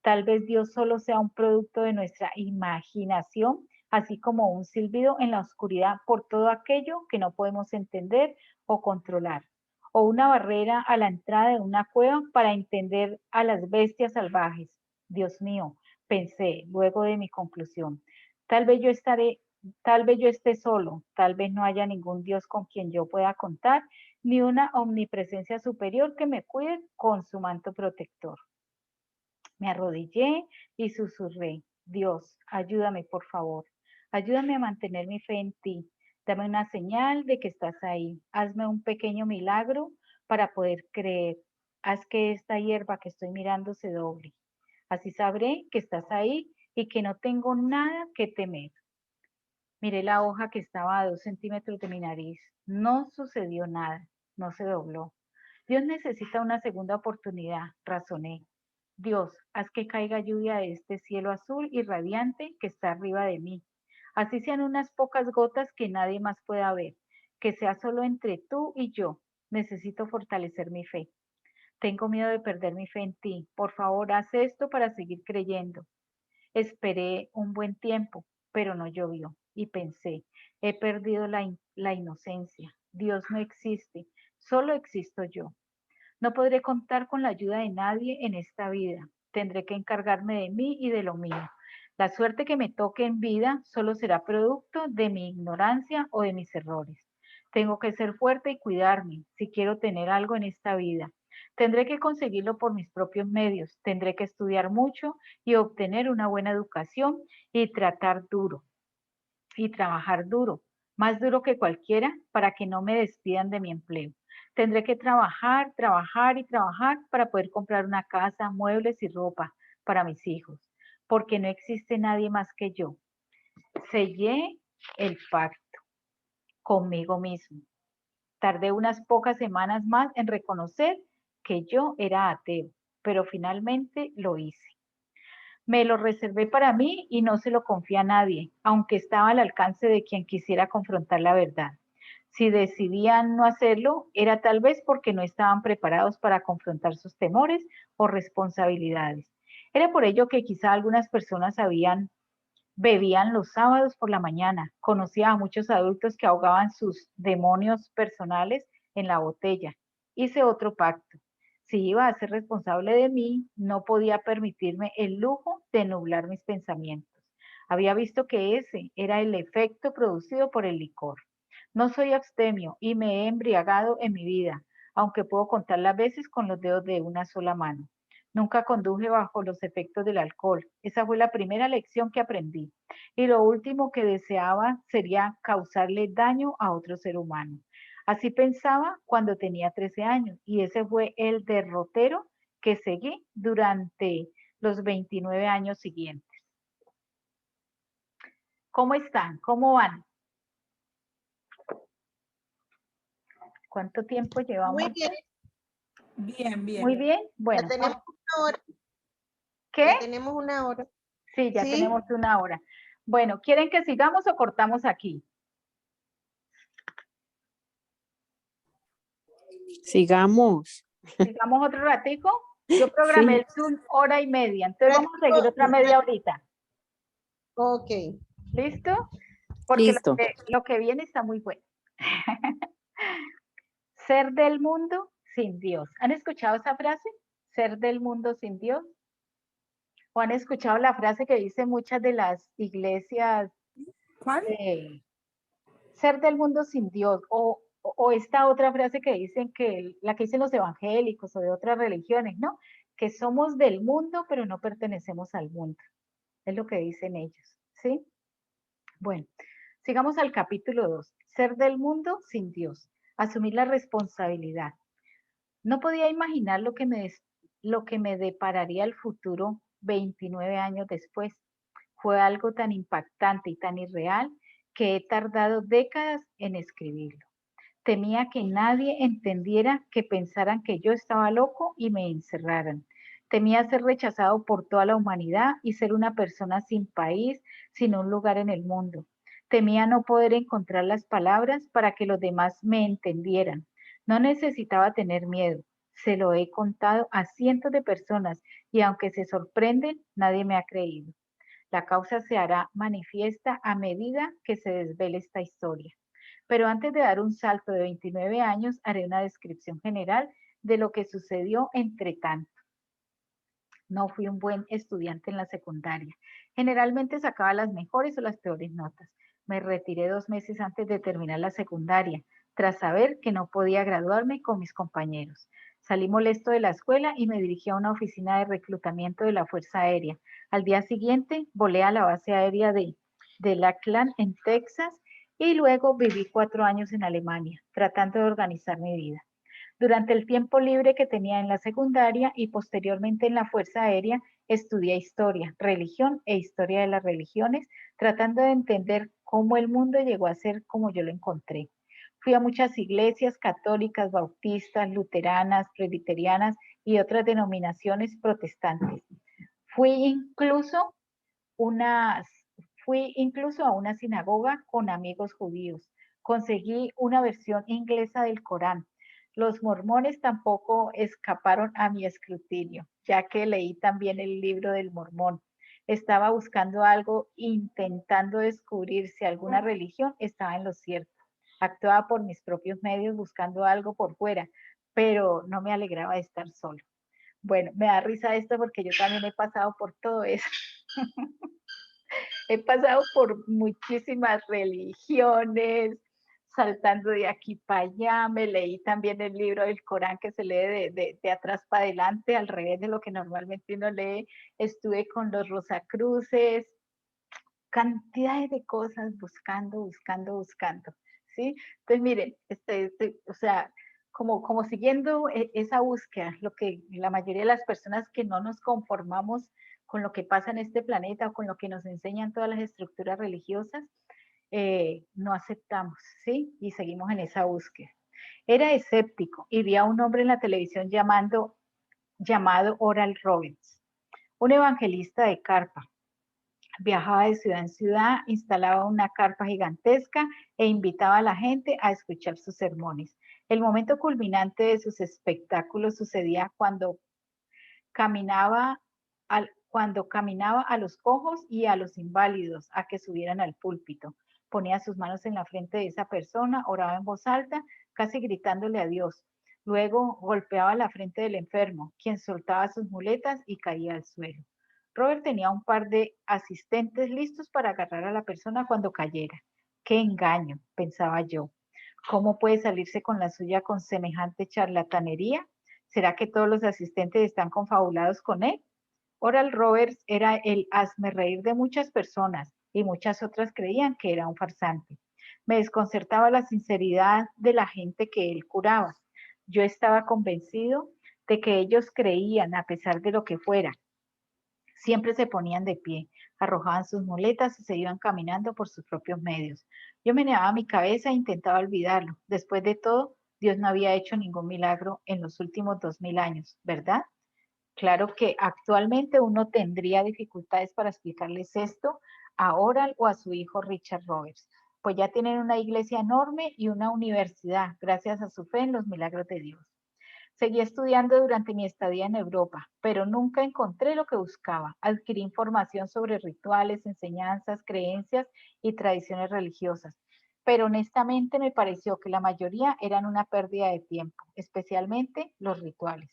[SPEAKER 1] Tal vez Dios solo sea un producto de nuestra imaginación, así como un silbido en la oscuridad por todo aquello que no podemos entender o controlar, o una barrera a la entrada de una cueva para entender a las bestias salvajes. Dios mío, pensé luego de mi conclusión. Tal vez yo estaré, tal vez yo esté solo, tal vez no haya ningún Dios con quien yo pueda contar, ni una omnipresencia superior que me cuide con su manto protector. Me arrodillé y susurré, Dios, ayúdame por favor, ayúdame a mantener mi fe en ti. Dame una señal de que estás ahí. Hazme un pequeño milagro para poder creer. Haz que esta hierba que estoy mirando se doble. Así sabré que estás ahí y que no tengo nada que temer. Miré la hoja que estaba a 2 centímetros de mi nariz. No sucedió nada, no se dobló. Dios necesita una segunda oportunidad, razoné. Dios, haz que caiga lluvia de este cielo azul y radiante que está arriba de mí. Así sean unas pocas gotas que nadie más pueda ver, que sea solo entre tú y yo. Necesito fortalecer mi fe. Tengo miedo de perder mi fe en ti. Por favor, haz esto para seguir creyendo. Esperé un buen tiempo, pero no llovió. Y pensé, he perdido la inocencia. Dios no existe, solo existo yo. No podré contar con la ayuda de nadie en esta vida. Tendré que encargarme de mí y de lo mío. La suerte que me toque en vida solo será producto de mi ignorancia o de mis errores. Tengo que ser fuerte y cuidarme si quiero tener algo en esta vida. Tendré que conseguirlo por mis propios medios. Tendré que estudiar mucho y obtener una buena educación y tratar duro y trabajar duro, más duro que cualquiera para que no me despidan de mi empleo. Tendré que trabajar, trabajar y trabajar para poder comprar una casa, muebles y ropa para mis hijos, porque no existe nadie más que yo. Sellé el pacto conmigo mismo. Tardé unas pocas semanas más en reconocer que yo era ateo, pero finalmente lo hice. Me lo reservé para mí y no se lo confié a nadie, aunque estaba al alcance de quien quisiera confrontar la verdad. Si decidían no hacerlo, era tal vez porque no estaban preparados para confrontar sus temores o responsabilidades. Era por ello que quizá algunas personas bebían los sábados por la mañana. Conocía a muchos adultos que ahogaban sus demonios personales en la botella. Hice otro pacto. Si iba a ser responsable de mí, no podía permitirme el lujo de nublar mis pensamientos. Había visto que ese era el efecto producido por el licor. No soy abstemio y me he embriagado en mi vida, aunque puedo contar las veces con los dedos de una sola mano. Nunca conduje bajo los efectos del alcohol. Esa fue la primera lección que aprendí. Y lo último que deseaba sería causarle daño a otro ser humano. Así pensaba cuando tenía 13 años y ese fue el derrotero que seguí durante los 29 años siguientes. ¿Cómo están? ¿Cómo van? ¿Cuánto tiempo llevamos?
[SPEAKER 5] Muy bien,
[SPEAKER 3] Bien, bien.
[SPEAKER 1] Muy bien. Bueno,
[SPEAKER 5] ya tenemos una hora.
[SPEAKER 1] ¿qué?
[SPEAKER 5] Ya tenemos una hora.
[SPEAKER 1] Sí, ya
[SPEAKER 5] ¿Sí?
[SPEAKER 1] tenemos una hora. Bueno, ¿quieren que sigamos o cortamos aquí?
[SPEAKER 2] Sigamos.
[SPEAKER 1] ¿Sigamos otro ratico? Yo programé
[SPEAKER 2] Sí,
[SPEAKER 1] el Zoom 1 hora y media, entonces vamos a seguir otra media horita.
[SPEAKER 5] Ok.
[SPEAKER 1] ¿Listo? Porque
[SPEAKER 2] listo.
[SPEAKER 1] lo que viene está muy bueno. Ser del mundo sin Dios. ¿Han escuchado esa frase? Ser del mundo sin Dios. ¿O han escuchado la frase que dicen muchas de las iglesias?
[SPEAKER 3] ¿Cuál?
[SPEAKER 1] Ser del mundo sin Dios. O esta otra frase que dicen que, la que dicen los evangélicos o de otras religiones, ¿no? Que somos del mundo, pero no pertenecemos al mundo. Es lo que dicen ellos, ¿sí? Bueno, sigamos al capítulo 2. Ser del mundo sin Dios. Asumir la responsabilidad. No podía imaginar lo que me depararía el futuro 29 años después. Fue algo tan impactante y tan irreal que he tardado décadas en escribirlo. Temía que nadie entendiera, que pensaran que yo estaba loco y me encerraran. Temía ser rechazado por toda la humanidad y ser una persona sin país, sin un lugar en el mundo. Temía no poder encontrar las palabras para que los demás me entendieran. No necesitaba tener miedo. Se lo he contado a cientos de personas y aunque se sorprenden, nadie me ha creído. La causa se hará manifiesta a medida que se desvele esta historia. Pero antes de dar un salto de 29 años, haré una descripción general de lo que sucedió entre tanto. No fui un buen estudiante en la secundaria. Generalmente sacaba las mejores o las peores notas. Me retiré 2 meses antes de terminar la secundaria, tras saber que no podía graduarme con mis compañeros. Salí molesto de la escuela y me dirigí a una oficina de reclutamiento de la Fuerza Aérea. Al día siguiente, volé a la base aérea de Lackland, en Texas, y luego viví 4 años en Alemania, tratando de organizar mi vida. Durante el tiempo libre que tenía en la secundaria y posteriormente en la Fuerza Aérea, estudié historia, religión e historia de las religiones, tratando de entender cómo el mundo llegó a ser como yo lo encontré. Fui a muchas iglesias católicas, bautistas, luteranas, presbiterianas y otras denominaciones protestantes. Fui incluso, unas, fui incluso a una sinagoga con amigos judíos. Conseguí una versión inglesa del Corán. Los mormones tampoco escaparon a mi escrutinio, ya que leí también el libro del mormón. Estaba buscando algo, intentando descubrir si alguna religión estaba en lo cierto. Actuaba por mis propios medios buscando algo por fuera, pero no me alegraba de estar solo. Bueno, me da risa esto porque yo también he pasado por todo eso. He pasado por muchísimas religiones, saltando de aquí para allá. Me leí también el libro del Corán que se lee de atrás para adelante, al revés de lo que normalmente uno lee. Estuve con los Rosacruces, cantidades de cosas buscando, ¿sí? Entonces, miren, o sea, como siguiendo esa búsqueda, lo que la mayoría de las personas que no nos conformamos con lo que pasa en este planeta o con lo que nos enseñan todas las estructuras religiosas, no aceptamos, ¿sí? Y seguimos en esa búsqueda. Era escéptico y vi a un hombre en la televisión llamado Oral Roberts, un evangelista de carpa. Viajaba de ciudad en ciudad, instalaba una carpa gigantesca e invitaba a la gente a escuchar sus sermones. El momento culminante de sus espectáculos sucedía caminaba cuando caminaba a los cojos y a los inválidos a que subieran al púlpito. Ponía sus manos en la frente de esa persona, oraba en voz alta, casi gritándole a Dios. Luego golpeaba la frente del enfermo, quien soltaba sus muletas y caía al suelo. Robert tenía un par de asistentes listos para agarrar a la persona cuando cayera. ¡Qué engaño!, pensaba yo. ¿Cómo puede salirse con la suya con semejante charlatanería? ¿Será que todos los asistentes están confabulados con él? Oral Roberts era el hazmerreír de muchas personas y muchas otras creían que era un farsante. Me desconcertaba la sinceridad de la gente que él curaba. Yo estaba convencido de que ellos creían a pesar de lo que fuera. Siempre se ponían de pie, arrojaban sus muletas y se iban caminando por sus propios medios. Yo meneaba mi cabeza e intentaba olvidarlo. Después de todo, Dios no había hecho ningún milagro en los últimos 2000 años, ¿verdad? Claro que actualmente uno tendría dificultades para explicarles esto a Oral o a su hijo Richard Roberts, pues ya tienen una iglesia enorme y una universidad gracias a su fe en los milagros de Dios. Seguí estudiando durante mi estadía en Europa, pero nunca encontré lo que buscaba. Adquirí información sobre rituales, enseñanzas, creencias y tradiciones religiosas, pero honestamente me pareció que la mayoría eran una pérdida de tiempo, especialmente los rituales.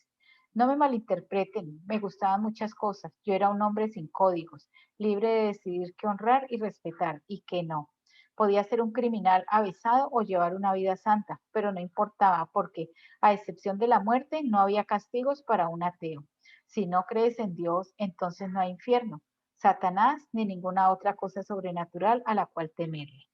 [SPEAKER 1] No me malinterpreten, me gustaban muchas cosas. Yo era un hombre sin códigos, libre de decidir qué honrar y respetar y qué no. Podía ser un criminal avesado o llevar una vida santa, pero no importaba porque, a excepción de la muerte, no había castigos para un ateo. Si no crees en Dios, entonces no hay infierno, Satanás ni ninguna otra cosa sobrenatural a la cual temerle.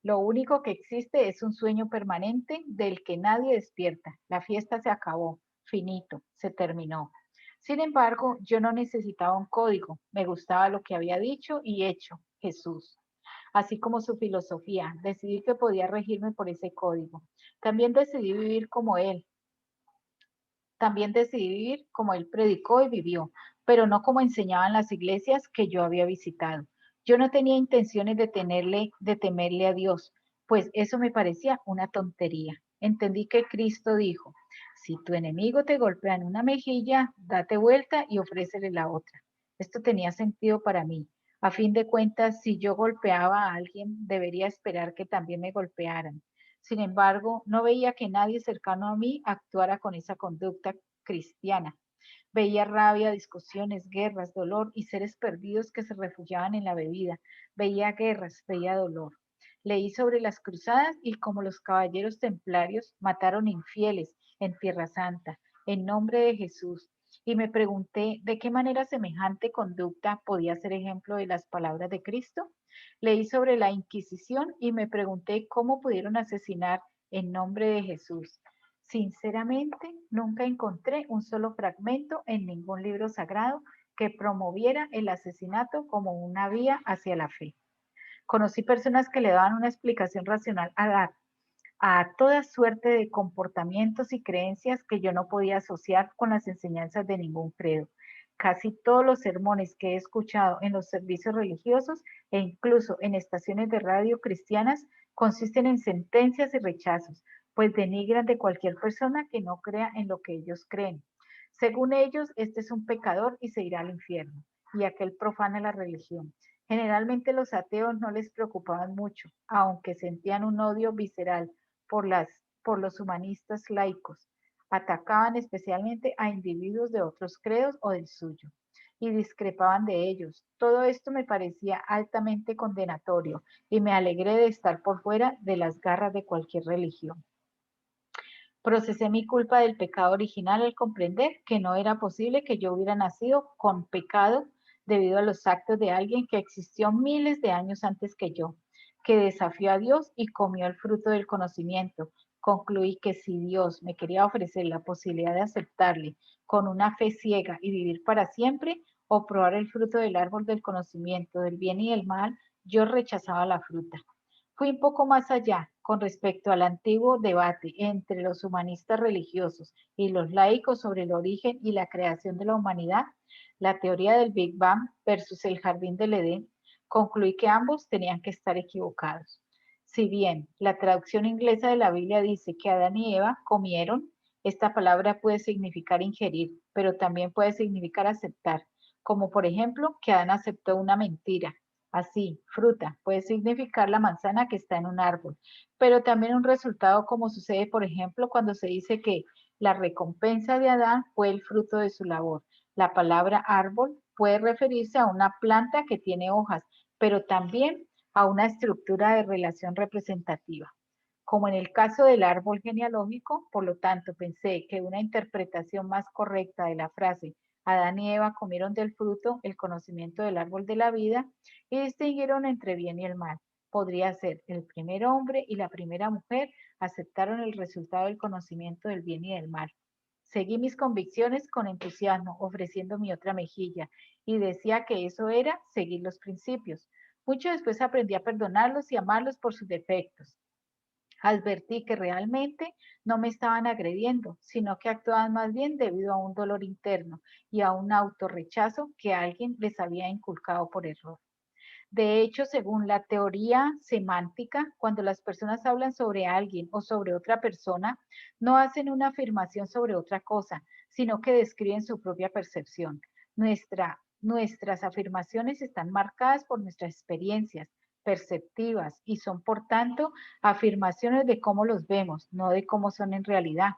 [SPEAKER 1] Lo único que existe es un sueño permanente del que nadie despierta. La fiesta se acabó, finito, se terminó. Sin embargo, yo no necesitaba un código. Me gustaba lo que había dicho y hecho Jesús, así como su filosofía. Decidí que podía regirme por ese código. También decidí vivir como él. También decidí vivir como él predicó y vivió, pero no como enseñaban las iglesias que yo había visitado. Yo no tenía intenciones de temerle a Dios, pues eso me parecía una tontería. Entendí que Cristo dijo, si tu enemigo te golpea en una mejilla, date vuelta y ofrécele la otra. Esto tenía sentido para mí. A fin de cuentas, si yo golpeaba a alguien, debería esperar que también me golpearan. Sin embargo, no veía que nadie cercano a mí actuara con esa conducta cristiana. Veía rabia, discusiones, guerras, dolor y seres perdidos que se refugiaban en la bebida. Veía guerras, veía dolor. Leí sobre las cruzadas y cómo los caballeros templarios mataron infieles en Tierra Santa, en nombre de Jesús. Y me pregunté de qué manera semejante conducta podía ser ejemplo de las palabras de Cristo. Leí sobre la Inquisición y me pregunté cómo pudieron asesinar en nombre de Jesús. Sinceramente, nunca encontré un solo fragmento en ningún libro sagrado que promoviera el asesinato como una vía hacia la fe. Conocí personas que le daban una explicación racional a toda suerte de comportamientos y creencias que yo no podía asociar con las enseñanzas de ningún credo. Casi todos los sermones que he escuchado en los servicios religiosos e incluso en estaciones de radio cristianas consisten en sentencias y rechazos, pues denigran de cualquier persona que no crea en lo que ellos creen. Según ellos, este es un pecador y se irá al infierno, y aquel profana la religión. Generalmente los ateos no les preocupaban mucho, aunque sentían un odio visceral por los humanistas laicos. Atacaban especialmente a individuos de otros credos o del suyo. y discrepaban de ellos. Todo esto me parecía altamente condenatorio y me alegré de estar por fuera de las garras de cualquier religión. Procesé mi culpa del pecado original al comprender que no era posible que yo hubiera nacido con pecado debido a los actos de alguien que existió miles de años antes que yo, que desafió a Dios y comió el fruto del conocimiento. Concluí que si Dios me quería ofrecer la posibilidad de aceptarle con una fe ciega y vivir para siempre, o probar el fruto del árbol del conocimiento del bien y del mal, yo rechazaba la fruta. Fui un poco más allá con respecto al antiguo debate entre los humanistas religiosos y los laicos sobre el origen y la creación de la humanidad, la teoría del Big Bang versus el jardín del Edén. Concluí que ambos tenían que estar equivocados. Si bien la traducción inglesa de la Biblia dice que Adán y Eva comieron, esta palabra puede significar ingerir, pero también puede significar aceptar, como por ejemplo que Adán aceptó una mentira. Así, fruta puede significar la manzana que está en un árbol, pero también un resultado como sucede, por ejemplo, cuando se dice que la recompensa de Adán fue el fruto de su labor. La palabra árbol puede referirse a una planta que tiene hojas, pero también a una estructura de relación representativa. Como en el caso del árbol genealógico, por lo tanto, pensé que una interpretación más correcta de la frase Adán y Eva comieron del fruto, el conocimiento del árbol de la vida, y distinguieron entre bien y el mal. Podría ser el primer hombre y la primera mujer aceptaron el resultado del conocimiento del bien y del mal. Seguí mis convicciones con entusiasmo, ofreciendo mi otra mejilla, y decía que eso era seguir los principios. Mucho después aprendí a perdonarlos y amarlos por sus defectos. Advertí que realmente no me estaban agrediendo, sino que actuaban más bien debido a un dolor interno y a un autorrechazo que alguien les había inculcado por error. De hecho, según la teoría semántica, cuando las personas hablan sobre alguien o sobre otra persona, no hacen una afirmación sobre otra cosa, sino que describen su propia percepción. Nuestras afirmaciones están marcadas por nuestras experiencias perceptivas y son, por tanto, afirmaciones de cómo los vemos, no de cómo son en realidad.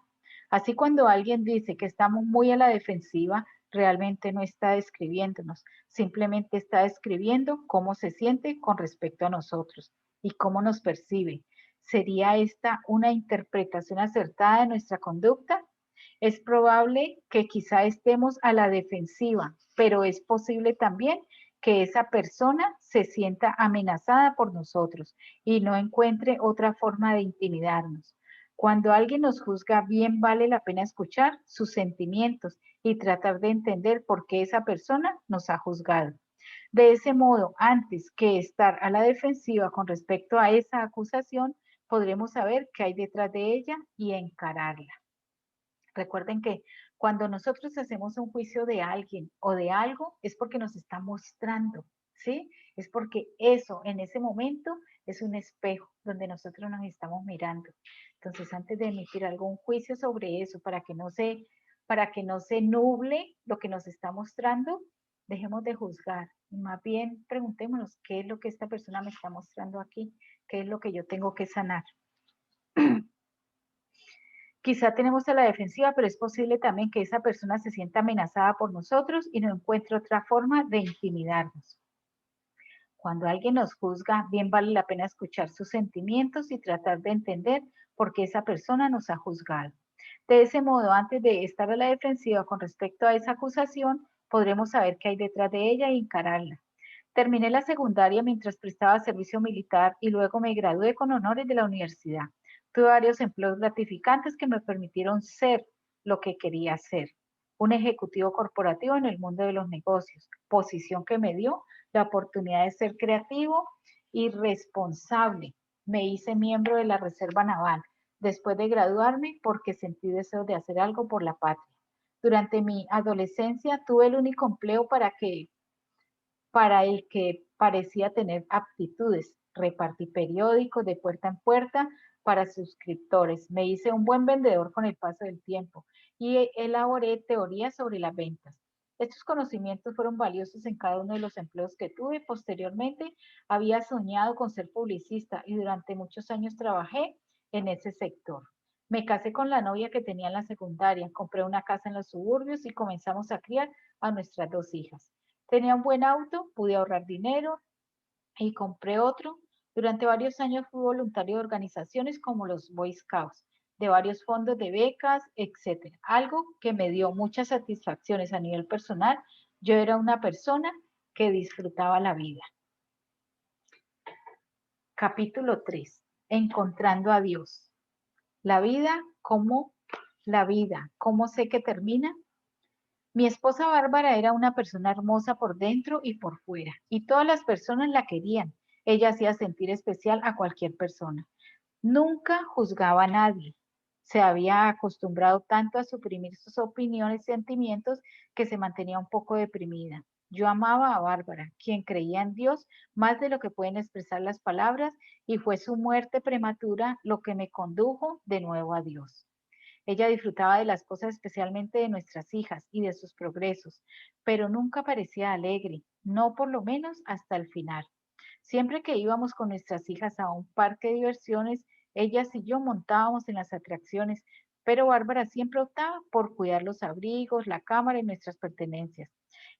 [SPEAKER 1] Así, cuando alguien dice que estamos muy a la defensiva, realmente no está describiéndonos, simplemente está describiendo cómo se siente con respecto a nosotros y cómo nos percibe. ¿Sería esta una interpretación acertada de nuestra conducta? Es probable que quizá estemos a la defensiva, pero es posible también que esa persona se sienta amenazada por nosotros y no encuentre otra forma de intimidarnos. Cuando alguien nos juzga, bien vale la pena escuchar sus sentimientos y tratar de entender por qué esa persona nos ha juzgado. De ese modo, antes que estar a la defensiva con respecto a esa acusación, podremos saber qué hay detrás de ella y encararla. Recuerden que cuando nosotros hacemos un juicio de alguien o de algo, es porque nos está mostrando, ¿sí? Es porque eso en ese momento es un espejo donde nosotros nos estamos mirando. Entonces, antes de emitir algún juicio sobre eso, para que no se nuble lo que nos está mostrando, dejemos de juzgar. Y más bien preguntémonos qué es lo que esta persona me está mostrando aquí, qué es lo que yo tengo que sanar. Quizá tenemos a la defensiva, pero es posible también que esa persona se sienta amenazada por nosotros y no encuentre otra forma de intimidarnos. Cuando alguien nos juzga, bien vale la pena escuchar sus sentimientos y tratar de entender por qué esa persona nos ha juzgado. De ese modo, antes de estar a la defensiva con respecto a esa acusación, podremos saber qué hay detrás de ella y encararla. Terminé la secundaria mientras prestaba servicio militar y luego me gradué con honores de la universidad. Tuve varios empleos gratificantes que me permitieron ser lo que quería ser, un ejecutivo corporativo en el mundo de los negocios, posición que me dio la oportunidad de ser creativo y responsable. Me hice miembro de la Reserva Naval después de graduarme porque sentí deseo de hacer algo por la patria. Durante mi adolescencia tuve el único empleo para el que parecía tener aptitudes. Repartí periódicos de puerta en puerta para suscriptores. Me hice un buen vendedor con el paso del tiempo y elaboré teorías sobre las ventas. Estos conocimientos fueron valiosos en cada uno de los empleos que tuve. Posteriormente, había soñado con ser publicista y durante muchos años trabajé en ese sector. Me casé con la novia que tenía en la secundaria, compré una casa en los suburbios y comenzamos a criar a nuestras 2 hijas. Tenía un buen auto, pude ahorrar dinero y compré otro. Durante varios años fui voluntario de organizaciones como los Boy Scouts, de varios fondos de becas, etcétera. Algo que me dio muchas satisfacciones a nivel personal. Yo era una persona que disfrutaba la vida. Capítulo 3. Encontrando a Dios. La vida, ¿cómo sé que termina? Mi esposa Bárbara era una persona hermosa por dentro y por fuera, y todas las personas la querían. Ella hacía sentir especial a cualquier persona. Nunca juzgaba a nadie. Se había acostumbrado tanto a suprimir sus opiniones y sentimientos que se mantenía un poco deprimida. Yo amaba a Bárbara, quien creía en Dios más de lo que pueden expresar las palabras, y fue su muerte prematura lo que me condujo de nuevo a Dios. Ella disfrutaba de las cosas, especialmente de nuestras hijas y de sus progresos, pero nunca parecía alegre, no por lo menos hasta el final. Siempre que íbamos con nuestras hijas a un parque de diversiones, ellas y yo montábamos en las atracciones, pero Bárbara siempre optaba por cuidar los abrigos, la cámara y nuestras pertenencias,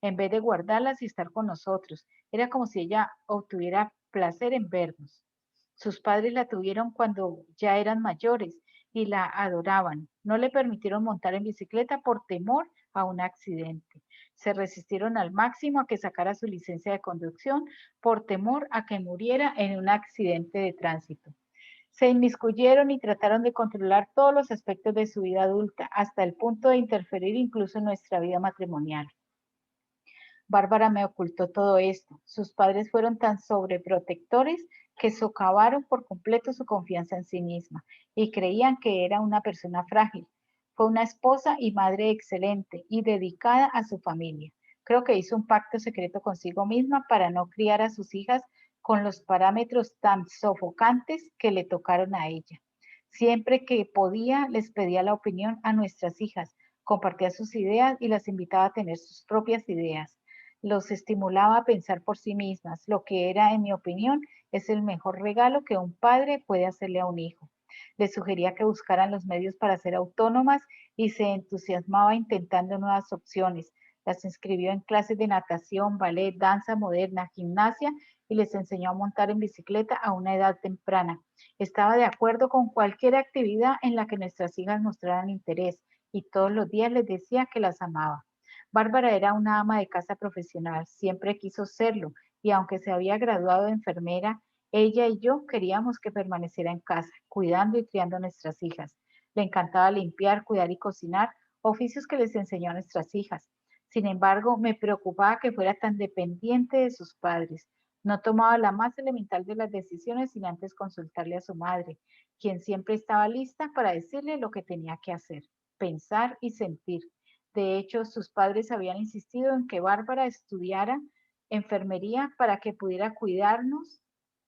[SPEAKER 1] en vez de guardarlas y estar con nosotros. Era como si ella obtuviera placer en vernos. Sus padres la tuvieron cuando ya eran mayores y la adoraban. No le permitieron montar en bicicleta por temor a un accidente. Se resistieron al máximo a que sacara su licencia de conducción por temor a que muriera en un accidente de tránsito. Se inmiscuyeron y trataron de controlar todos los aspectos de su vida adulta, hasta el punto de interferir incluso en nuestra vida matrimonial. Bárbara me ocultó todo esto. Sus padres fueron tan sobreprotectores que socavaron por completo su confianza en sí misma y creían que era una persona frágil. Fue una esposa y madre excelente y dedicada a su familia. Creo que hizo un pacto secreto consigo misma para no criar a sus hijas con los parámetros tan sofocantes que le tocaron a ella. Siempre que podía, les pedía la opinión a nuestras hijas, compartía sus ideas y las invitaba a tener sus propias ideas. Los estimulaba a pensar por sí mismas, lo que era, en mi opinión, es el mejor regalo que un padre puede hacerle a un hijo. Les sugería que buscaran los medios para ser autónomas y se entusiasmaba intentando nuevas opciones. Las inscribió en clases de natación, ballet, danza moderna, gimnasia y les enseñó a montar en bicicleta a una edad temprana. Estaba de acuerdo con cualquier actividad en la que nuestras hijas mostraran interés y todos los días les decía que las amaba. Bárbara era una ama de casa profesional, siempre quiso serlo, y aunque se había graduado de enfermera, ella y yo queríamos que permaneciera en casa, cuidando y criando a nuestras hijas. Le encantaba limpiar, cuidar y cocinar, oficios que les enseñó a nuestras hijas. Sin embargo, me preocupaba que fuera tan dependiente de sus padres. No tomaba la más elemental de las decisiones sin antes consultarle a su madre, quien siempre estaba lista para decirle lo que tenía que hacer, pensar y sentir. De hecho, sus padres habían insistido en que Bárbara estudiara enfermería para que pudiera cuidarnos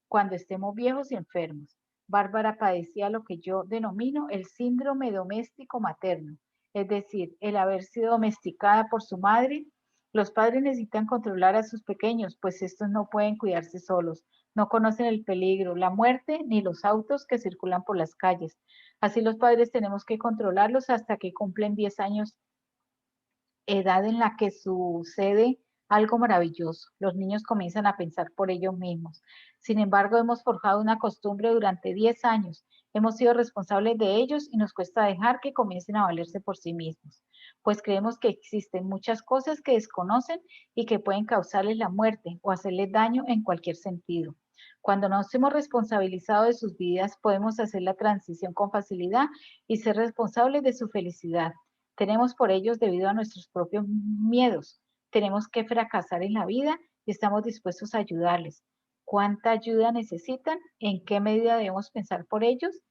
[SPEAKER 1] cuando estemos viejos y enfermos. Bárbara padecía lo que yo denomino el síndrome doméstico materno, es decir, el haber sido domesticada por su madre. Los padres necesitan controlar a sus pequeños, pues estos no pueden cuidarse solos, no conocen el peligro, la muerte ni los autos que circulan por las calles. Así los padres tenemos que controlarlos hasta que cumplen 10 años, edad en la que sucede algo maravilloso. Los niños comienzan a pensar por ellos mismos. Sin embargo, hemos forjado una costumbre durante 10 años. Hemos sido responsables de ellos y nos cuesta dejar que comiencen a valerse por sí mismos, pues creemos que existen muchas cosas que desconocen y que pueden causarles la muerte o hacerles daño en cualquier sentido. Cuando nos hemos responsabilizado de sus vidas, podemos hacer la transición con facilidad y ser responsables de su felicidad. Tenemos por ellos debido a nuestros propios miedos. Tenemos que fracasar en la vida y estamos dispuestos a ayudarles. ¿Cuánta ayuda necesitan? ¿En qué medida debemos pensar por ellos?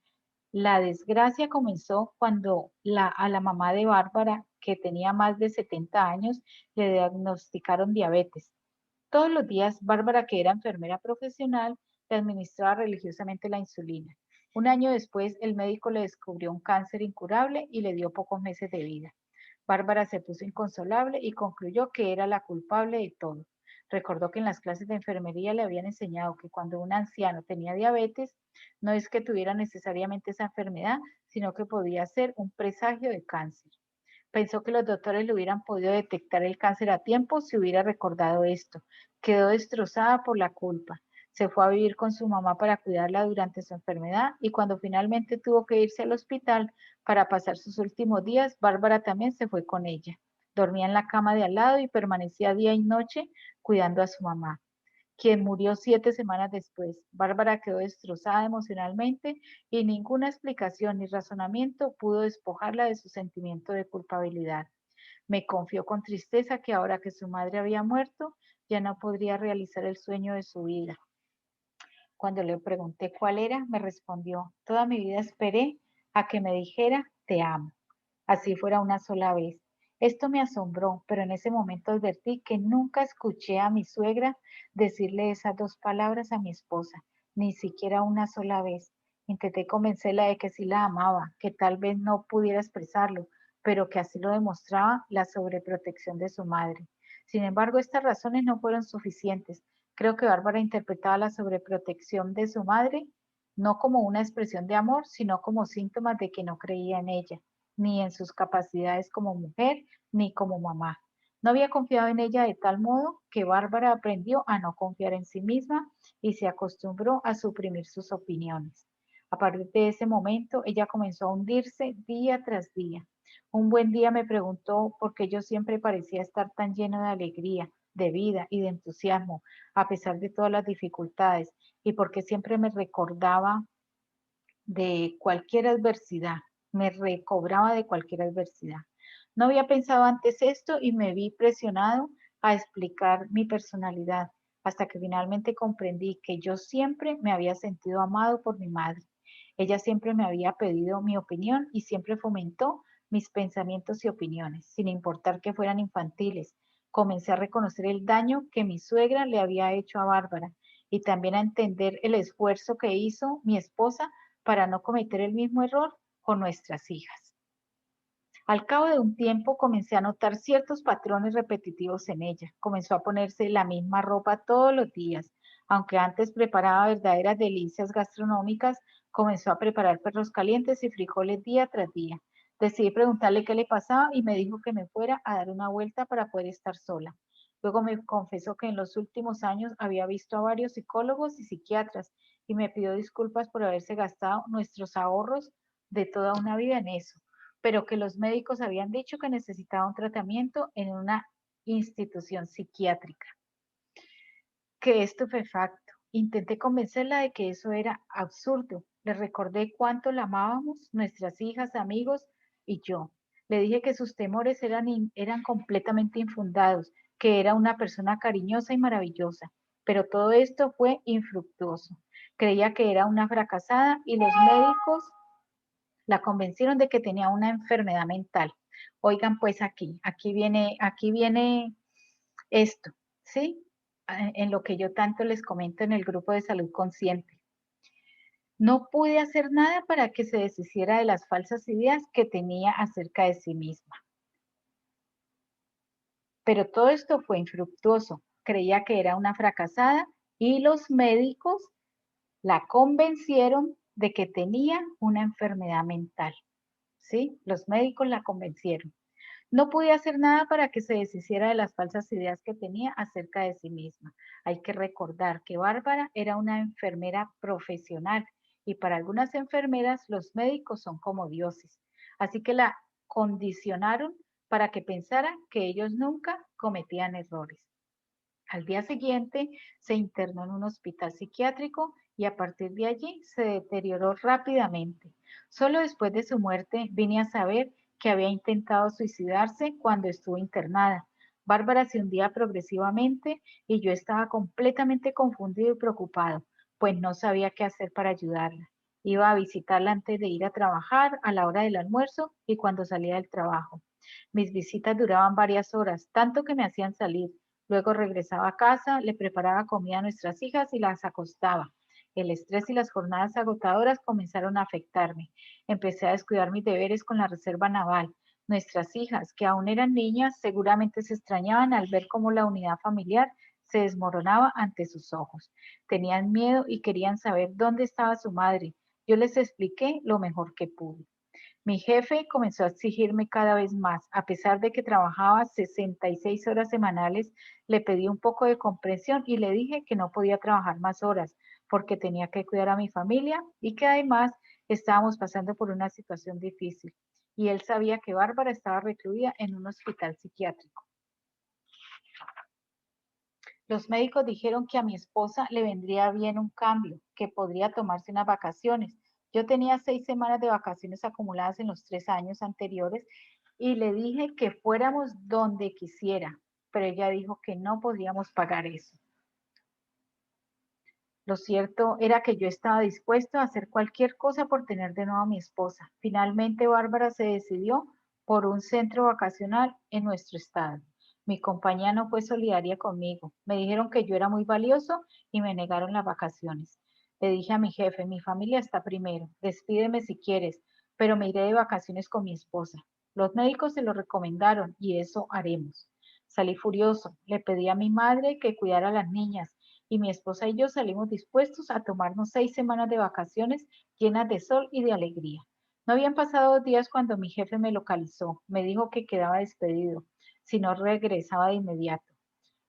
[SPEAKER 1] La desgracia comenzó cuando a la mamá de Bárbara, que tenía más de 70 años, le diagnosticaron diabetes. Todos los días, Bárbara, que era enfermera profesional, le administraba religiosamente la insulina. Un año después, el médico le descubrió un cáncer incurable y le dio pocos meses de vida. Bárbara se puso inconsolable y concluyó que era la culpable de todo. Recordó que en las clases de enfermería le habían enseñado que cuando un anciano tenía diabetes, no es que tuviera necesariamente esa enfermedad, sino que podía ser un presagio de cáncer. Pensó que los doctores le hubieran podido detectar el cáncer a tiempo si hubiera recordado esto. Quedó destrozada por la culpa. Se fue a vivir con su mamá para cuidarla durante su enfermedad y cuando finalmente tuvo que irse al hospital para pasar sus últimos días, Bárbara también se fue con ella. Dormía en la cama de al lado y permanecía día y noche cuidando a su mamá, quien murió 7 semanas después. Bárbara quedó destrozada emocionalmente y ninguna explicación ni razonamiento pudo despojarla de su sentimiento de culpabilidad. Me confió con tristeza que ahora que su madre había muerto, ya no podría realizar el sueño de su vida. Cuando le pregunté cuál era, me respondió, toda mi vida esperé a que me dijera, te amo. Así fuera una sola vez. Esto me asombró, pero en ese momento advertí que nunca escuché a mi suegra decirle esas 2 palabras a mi esposa, ni siquiera una sola vez. Intenté convencerla de que sí la amaba, que tal vez no pudiera expresarlo, pero que así lo demostraba la sobreprotección de su madre. Sin embargo, estas razones no fueron suficientes. Creo que Bárbara interpretaba la sobreprotección de su madre no como una expresión de amor, sino como síntomas de que no creía en ella, ni en sus capacidades como mujer, ni como mamá. No había confiado en ella de tal modo que Bárbara aprendió a no confiar en sí misma y se acostumbró a suprimir sus opiniones. A partir de ese momento, ella comenzó a hundirse día tras día. Un buen día me preguntó por qué yo siempre parecía estar tan lleno de alegría, de vida y de entusiasmo, a pesar de todas las dificultades, y por qué siempre me recordaba de cualquier adversidad, me recobraba de cualquier adversidad. No había pensado antes esto y me vi presionado a explicar mi personalidad, hasta que finalmente comprendí que yo siempre me había sentido amado por mi madre. Ella siempre me había pedido mi opinión y siempre fomentó mis pensamientos y opiniones, sin importar que fueran infantiles. Comencé a reconocer el daño que mi suegra le había hecho a Bárbara y también a entender el esfuerzo que hizo mi esposa para no cometer el mismo error con nuestras hijas. Al cabo de un tiempo comencé a notar ciertos patrones repetitivos en ella. Comenzó a ponerse la misma ropa todos los días. Aunque antes preparaba verdaderas delicias gastronómicas, comenzó a preparar perros calientes y frijoles día tras día. Decidí preguntarle qué le pasaba y me dijo que me fuera a dar una vuelta para poder estar sola. Luego me confesó que en los últimos años había visto a varios psicólogos y psiquiatras y me pidió disculpas por haberse gastado nuestros ahorros de toda una vida en eso, pero que los médicos habían dicho que necesitaba un tratamiento en una institución psiquiátrica. Quedé estupefacto. Intenté convencerla de que eso era absurdo. Le recordé cuánto la amábamos, nuestras hijas, amigos y yo. Le dije que sus temores eran completamente infundados, que era una persona cariñosa y maravillosa, pero todo esto fue infructuoso. Creía que era una fracasada y los médicos la convencieron de que tenía una enfermedad mental. Oigan, pues aquí viene esto, ¿sí? En lo que yo tanto les comento en el grupo de salud consciente. No pude hacer nada para que se deshiciera de las falsas ideas que tenía acerca de sí misma. Pero todo esto fue infructuoso. Creía que era una fracasada y los médicos la convencieron de que tenía una enfermedad mental. ¿Sí? Los médicos la convencieron. No pude hacer nada para que se deshiciera de las falsas ideas que tenía acerca de sí misma. Hay que recordar que Bárbara era una enfermera profesional y para algunas enfermeras los médicos son como dioses. Así que la condicionaron para que pensara que ellos nunca cometían errores. Al día siguiente se internó en un hospital psiquiátrico y a partir de allí se deterioró rápidamente. Solo después de su muerte vine a saber que había intentado suicidarse cuando estuvo internada. Bárbara se hundía progresivamente y yo estaba completamente confundido y preocupado, pues no sabía qué hacer para ayudarla. Iba a visitarla antes de ir a trabajar, a la hora del almuerzo y cuando salía del trabajo. Mis visitas duraban varias horas, tanto que me hacían salir. Luego regresaba a casa, le preparaba comida a nuestras hijas y las acostaba. El estrés y las jornadas agotadoras comenzaron a afectarme. Empecé a descuidar mis deberes con la reserva naval. Nuestras hijas, que aún eran niñas, seguramente se extrañaban al ver cómo la unidad familiar se desmoronaba ante sus ojos. Tenían miedo y querían saber dónde estaba su madre. Yo les expliqué lo mejor que pude. Mi jefe comenzó a exigirme cada vez más. A pesar de que trabajaba 66 horas semanales, le pedí un poco de comprensión y le dije que no podía trabajar más horas porque tenía que cuidar a mi familia y que además estábamos pasando por una situación difícil. Y él sabía que Bárbara estaba recluida en un hospital psiquiátrico. Los médicos dijeron que a mi esposa le vendría bien un cambio, que podría tomarse unas vacaciones. Yo tenía 6 semanas de vacaciones acumuladas en los 3 años anteriores y le dije que fuéramos donde quisiera, pero ella dijo que no podíamos pagar eso. Lo cierto era que yo estaba dispuesto a hacer cualquier cosa por tener de nuevo a mi esposa. Finalmente, Bárbara se decidió por un centro vacacional en nuestro estado. Mi compañía no fue solidaria conmigo. Me dijeron que yo era muy valioso y me negaron las vacaciones. Le dije a mi jefe, mi familia está primero, despídeme si quieres, pero me iré de vacaciones con mi esposa. Los médicos se lo recomendaron y eso haremos. Salí furioso. Le pedí a mi madre que cuidara a las niñas y mi esposa y yo salimos dispuestos a tomarnos 6 semanas de vacaciones llenas de sol y de alegría. No habían pasado 2 días cuando mi jefe me localizó. Me dijo que quedaba despedido, si no regresaba de inmediato.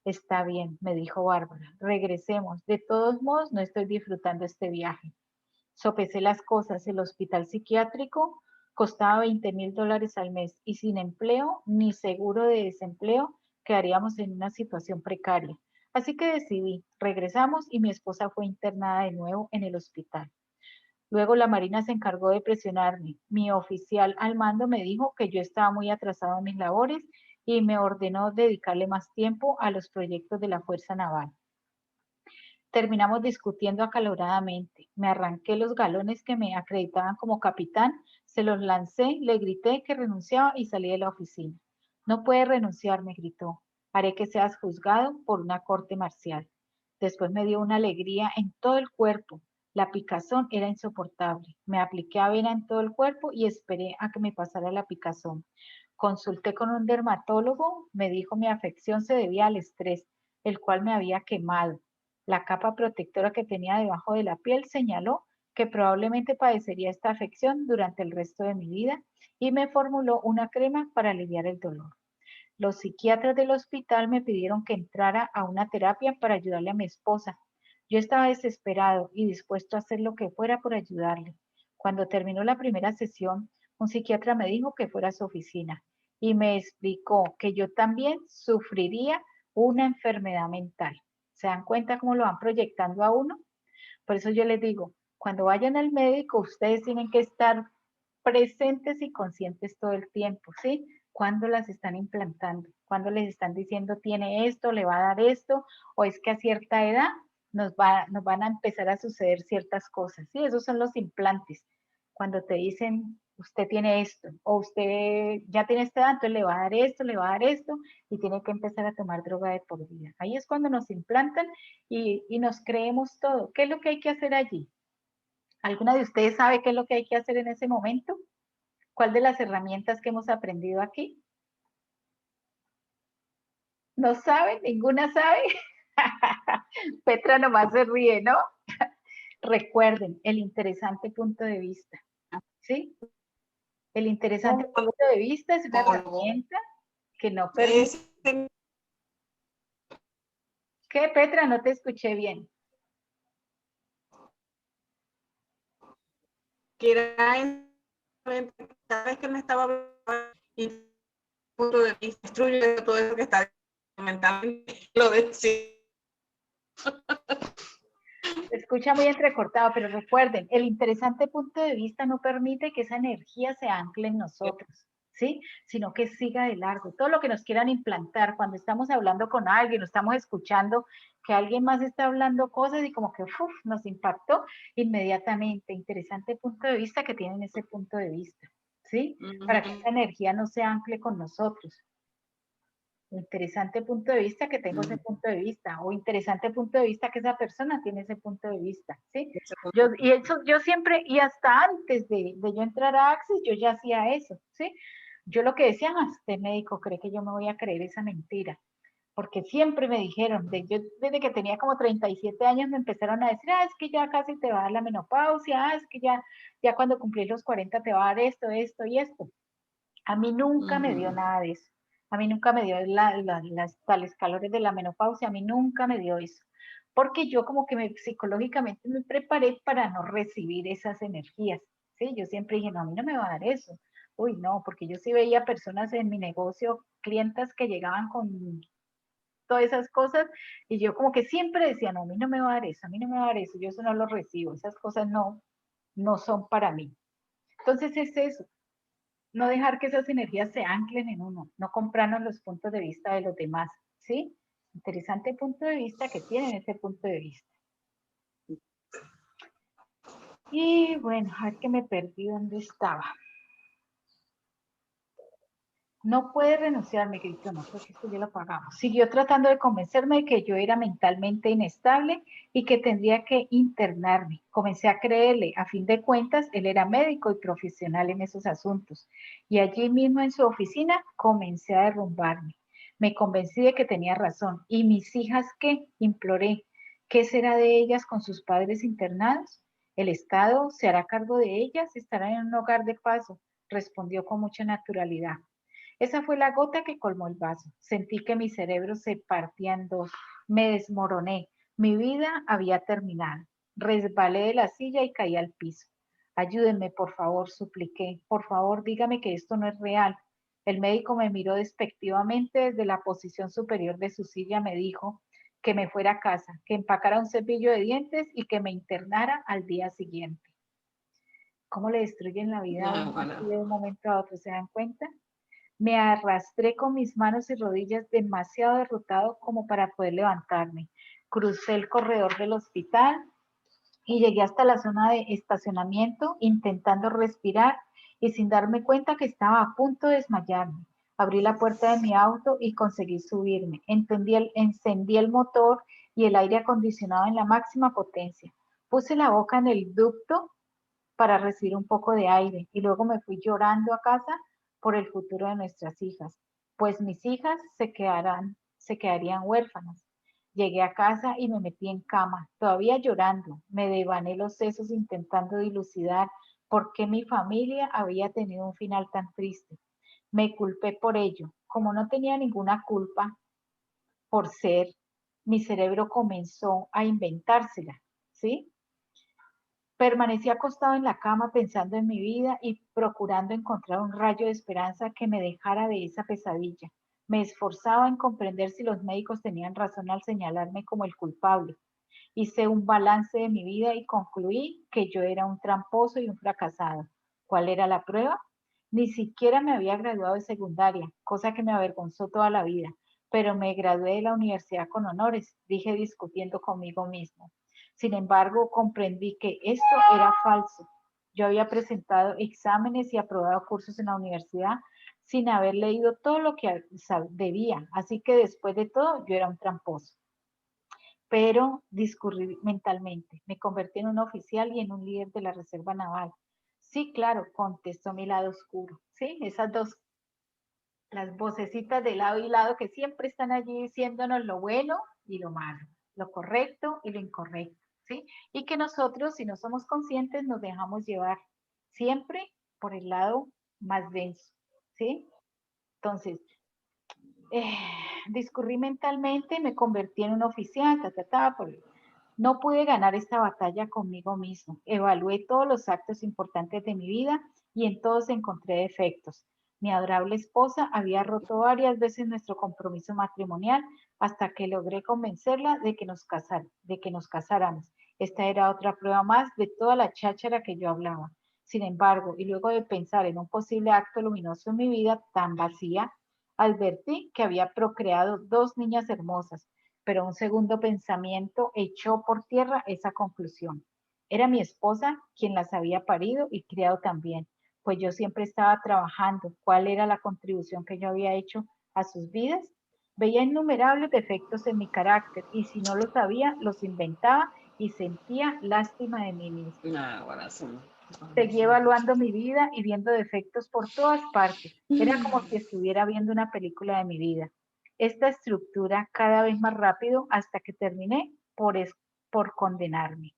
[SPEAKER 1] Está bien, me dijo Bárbara, regresemos. De todos modos, no estoy disfrutando este viaje. Sopesé las cosas. El hospital psiquiátrico costaba $20,000 al mes y sin empleo ni seguro de desempleo quedaríamos en una situación precaria. Así que decidí, regresamos y mi esposa fue internada de nuevo en el hospital. Luego la Marina se encargó de presionarme. Mi oficial al mando me dijo que yo estaba muy atrasado en mis labores y me ordenó dedicarle más tiempo a los proyectos de la Fuerza Naval. Terminamos discutiendo acaloradamente. Me arranqué los galones que me acreditaban como capitán, se los lancé, le grité que renunciaba y salí de la oficina. No puedes renunciar, me gritó. Haré que seas juzgado por una corte marcial. Después me dio una alegría en todo el cuerpo. La picazón era insoportable. Me apliqué avena en todo el cuerpo y esperé a que me pasara la picazón. Consulté con un dermatólogo, me dijo mi afección se debía al estrés, el cual me había quemado. La capa protectora que tenía debajo de la piel señaló que probablemente padecería esta afección durante el resto de mi vida y me formuló una crema para aliviar el dolor. Los psiquiatras del hospital me pidieron que entrara a una terapia para ayudarle a mi esposa. Yo estaba desesperado y dispuesto a hacer lo que fuera por ayudarle. Cuando terminó la primera sesión, un psiquiatra me dijo que fuera a su oficina y me explicó que yo también sufriría una enfermedad mental. ¿Se dan cuenta cómo lo van proyectando a uno? Por eso yo les digo, cuando vayan al médico, ustedes tienen que estar presentes y conscientes todo el tiempo, ¿sí? Cuando las están implantando, cuando les están diciendo tiene esto, le va a dar esto, o es que a cierta edad nos van a empezar a suceder ciertas cosas, ¿sí? Esos son los implantes. Cuando te dicen usted tiene esto, o usted ya tiene esta edad, entonces le va a dar esto, le va a dar esto, y tiene que empezar a tomar droga de por vida. Ahí es cuando nos implantan y nos creemos todo. ¿Qué es lo que hay que hacer allí? ¿Alguna de ustedes sabe qué es lo que hay que hacer en ese momento? ¿Cuál de las herramientas que hemos aprendido aquí? ¿No sabe? ¿Ninguna sabe? Petra nomás se ríe, ¿no? Recuerden el interesante punto de vista, ¿sí? El interesante punto de vista es una herramienta que no permite... ¿Qué, Petra? No te escuché bien.
[SPEAKER 6] Que era cada vez que me estaba hablando y punto de vista destruye todo eso que está mentalmente lo decía.
[SPEAKER 1] Se escucha muy entrecortado, pero recuerden, el interesante punto de vista no permite que esa energía se ancle en nosotros, ¿sí? Sino que siga de largo. Todo lo que nos quieran implantar, cuando estamos hablando con alguien o estamos escuchando que alguien más está hablando cosas y como que nos impactó inmediatamente. Interesante punto de vista que tienen ese punto de vista, ¿sí? Para que esa energía no se ancle con nosotros. Interesante punto de vista que tengo ese punto de vista, o interesante punto de vista que esa persona tiene ese punto de vista, ¿sí? Yo siempre, y hasta antes de yo entrar a Access, yo ya hacía eso, ¿sí? Yo lo que decía, este médico cree que yo me voy a creer esa mentira. porque siempre me dijeron, yo desde que tenía como 37 años me empezaron a decir, es que ya casi te va a dar la menopausia, es que ya cuando cumplís los 40 te va a dar esto, esto y esto. A mí nunca me dio nada de eso. A mí nunca me dio las tales calores de la menopausia, a mí nunca me dio eso. Porque yo como que psicológicamente me preparé para no recibir esas energías. ¿Sí? Yo siempre dije, no, a mí no me va a dar eso. Uy, no, porque yo sí veía personas en mi negocio, clientas que llegaban con todas esas cosas y yo como que siempre decía, no, a mí no me va a dar eso, a mí no me va a dar eso, yo eso no lo recibo, esas cosas no son para mí. Entonces es eso, no dejar que esas energías se anclen en uno, no comprarnos los puntos de vista de los demás, ¿sí? Interesante punto de vista que tienen ese punto de vista. Y bueno, a ver que me perdí dónde estaba. No puede renunciar, me gritó, no, creo que esto ya lo pagamos. Siguió tratando de convencerme de que yo era mentalmente inestable y que tendría que internarme. Comencé a creerle, a fin de cuentas, él era médico y profesional en esos asuntos. Y allí mismo en su oficina comencé a derrumbarme. Me convencí de que tenía razón. ¿Y mis hijas qué? Imploré. ¿Qué será de ellas con sus padres internados? ¿El Estado se hará cargo de ellas? ¿Estarán en un hogar de paso? Respondió con mucha naturalidad. Esa fue la gota que colmó el vaso. Sentí que mi cerebro se partía en dos. Me desmoroné. Mi vida había terminado. Resbalé de la silla y caí al piso. Ayúdenme, por favor, supliqué. Por favor, dígame que esto no es real. El médico me miró despectivamente desde la posición superior de su silla. Me dijo que me fuera a casa, que empacara un cepillo de dientes y que me internara al día siguiente. ¿Cómo le destruyen la vida a uno así de un momento a otro? ¿Se dan cuenta? Me arrastré con mis manos y rodillas demasiado derrotado como para poder levantarme. Crucé el corredor del hospital y llegué hasta la zona de estacionamiento intentando respirar y sin darme cuenta que estaba a punto de desmayarme. Abrí la puerta de mi auto y conseguí subirme. Encendí el motor y el aire acondicionado en la máxima potencia. Puse la boca en el ducto para recibir un poco de aire y luego me fui llorando a casa por el futuro de nuestras hijas, pues mis hijas se quedarían huérfanas. Llegué a casa y me metí en cama, todavía llorando, me devané los sesos intentando dilucidar por qué mi familia había tenido un final tan triste. Me culpé por ello, como no tenía ninguna culpa por ser, mi cerebro comenzó a inventársela, ¿sí? Permanecí acostado en la cama pensando en mi vida y procurando encontrar un rayo de esperanza que me dejara de esa pesadilla. Me esforzaba en comprender si los médicos tenían razón al señalarme como el culpable. Hice un balance de mi vida y concluí que yo era un tramposo y un fracasado. ¿Cuál era la prueba? Ni siquiera me había graduado de secundaria, cosa que me avergonzó toda la vida, pero me gradué de la universidad con honores, dije discutiendo conmigo mismo. Sin embargo, comprendí que esto era falso. Yo había presentado exámenes y aprobado cursos en la universidad sin haber leído todo lo que debía, así que después de todo yo era un tramposo. Pero discurrí mentalmente, me convertí en un oficial y en un líder de la Reserva Naval. Sí, claro, contestó mi lado oscuro. Sí, esas dos, las vocecitas de lado y lado que siempre están allí diciéndonos lo bueno y lo malo, lo correcto y lo incorrecto, ¿sí? Y que nosotros, si no somos conscientes, nos dejamos llevar siempre por el lado más denso, ¿sí? Entonces, discurrí mentalmente, me convertí en un oficial, no pude ganar esta batalla conmigo mismo. Evalué todos los actos importantes de mi vida y en todos encontré defectos. Mi adorable esposa había roto varias veces nuestro compromiso matrimonial hasta que logré convencerla de que nos casáramos. Esta era otra prueba más de toda la cháchara que yo hablaba. Sin embargo, y luego de pensar en un posible acto luminoso en mi vida tan vacía, advertí que había procreado 2 niñas hermosas, pero un segundo pensamiento echó por tierra esa conclusión. Era mi esposa quien las había parido y criado también, pues yo siempre estaba trabajando. ¿Cuál era la contribución que yo había hecho a sus vidas? Veía innumerables defectos en mi carácter y si no los sabía, los inventaba y sentía lástima de mí misma. Seguí evaluando mi vida y viendo defectos por todas partes. Era como si estuviera viendo una película de mi vida. esta estructura cada vez más rápido hasta que terminé por condenarme.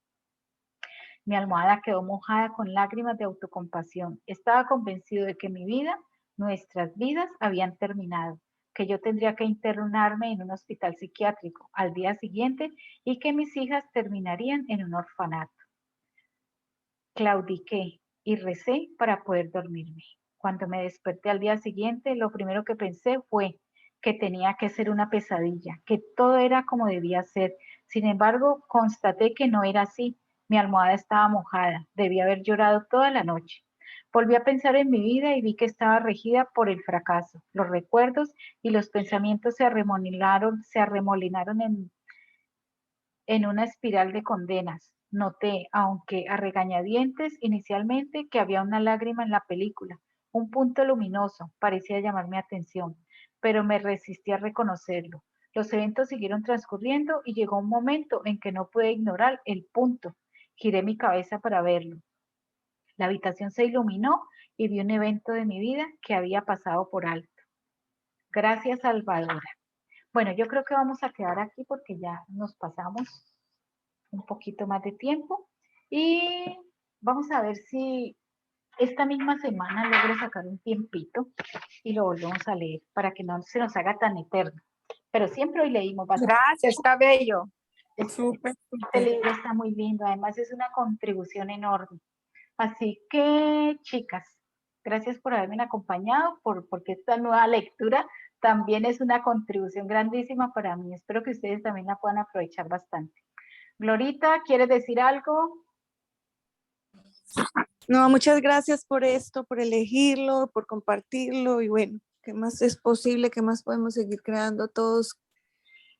[SPEAKER 1] Mi almohada quedó mojada con lágrimas de autocompasión. Estaba convencido de que mi vida, nuestras vidas, habían terminado, que yo tendría que internarme en un hospital psiquiátrico al día siguiente y que mis hijas terminarían en un orfanato. Claudiqué y recé para poder dormirme. Cuando me desperté al día siguiente, lo primero que pensé fue que tenía que ser una pesadilla, que todo era como debía ser. Sin embargo, constaté que no era así. Mi almohada estaba mojada, debía haber llorado toda la noche. Volví a pensar en mi vida y vi que estaba regida por el fracaso. Los recuerdos y los pensamientos se arremolinaron en una espiral de condenas. Noté, aunque a regañadientes inicialmente, que había una lágrima en la película, un punto luminoso, parecía llamar mi atención, pero me resistí a reconocerlo. Los eventos siguieron transcurriendo y llegó un momento en que no pude ignorar el punto. Giré mi cabeza para verlo. La habitación se iluminó y vi un evento de mi vida que había pasado por alto. Gracias, Salvadora. Bueno, yo creo que vamos a quedar aquí porque ya nos pasamos un poquito más de tiempo y vamos a ver si esta misma semana logro sacar un tiempito y lo volvemos a leer para que no se nos haga tan eterno. Pero siempre hoy leímos bastante.
[SPEAKER 3] Gracias, está bello. Súper,
[SPEAKER 1] Este
[SPEAKER 3] súper.
[SPEAKER 1] libro está muy lindo, además es una contribución enorme. Así que, chicas, gracias por haberme acompañado, porque esta nueva lectura también es una contribución grandísima para mí. Espero que ustedes también la puedan aprovechar bastante. Glorita, ¿quieres decir algo?
[SPEAKER 2] No, muchas gracias por esto, por elegirlo, por compartirlo y bueno, ¿qué más es posible? ¿Qué más podemos seguir creando todos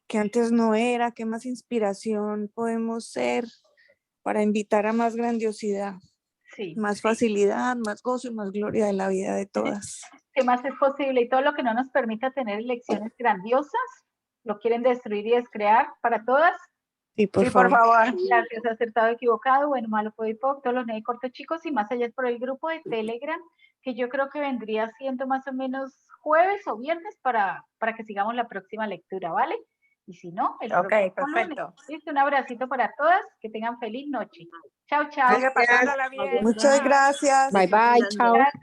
[SPEAKER 2] que antes no era? ¿Qué más inspiración podemos ser para invitar a más grandiosidad,
[SPEAKER 1] Sí.
[SPEAKER 2] más facilidad, más gozo y más gloria de la vida de todas?
[SPEAKER 1] ¿Qué más es posible? Y todo lo que no nos permita tener elecciones grandiosas, lo quieren destruir y descrear para todas.
[SPEAKER 2] Sí, por
[SPEAKER 3] Sí, por
[SPEAKER 2] favor.
[SPEAKER 3] favor.
[SPEAKER 1] Gracias, acertado, equivocado, bueno, malo, puede y poco, todos los cortos chicos, y más allá es por el grupo de Telegram, que yo creo que vendría siendo más o menos jueves o viernes para que sigamos la próxima lectura, ¿vale? Y si no, el
[SPEAKER 3] Ok,
[SPEAKER 1] próximo lunes.
[SPEAKER 3] perfecto.
[SPEAKER 1] ¿Listo? Un abracito para todas, que tengan feliz noche. Chao, chao.
[SPEAKER 3] Sigue pasándola bien.
[SPEAKER 2] Muchas gracias.
[SPEAKER 5] Bye, bye, chao.
[SPEAKER 1] Gracias.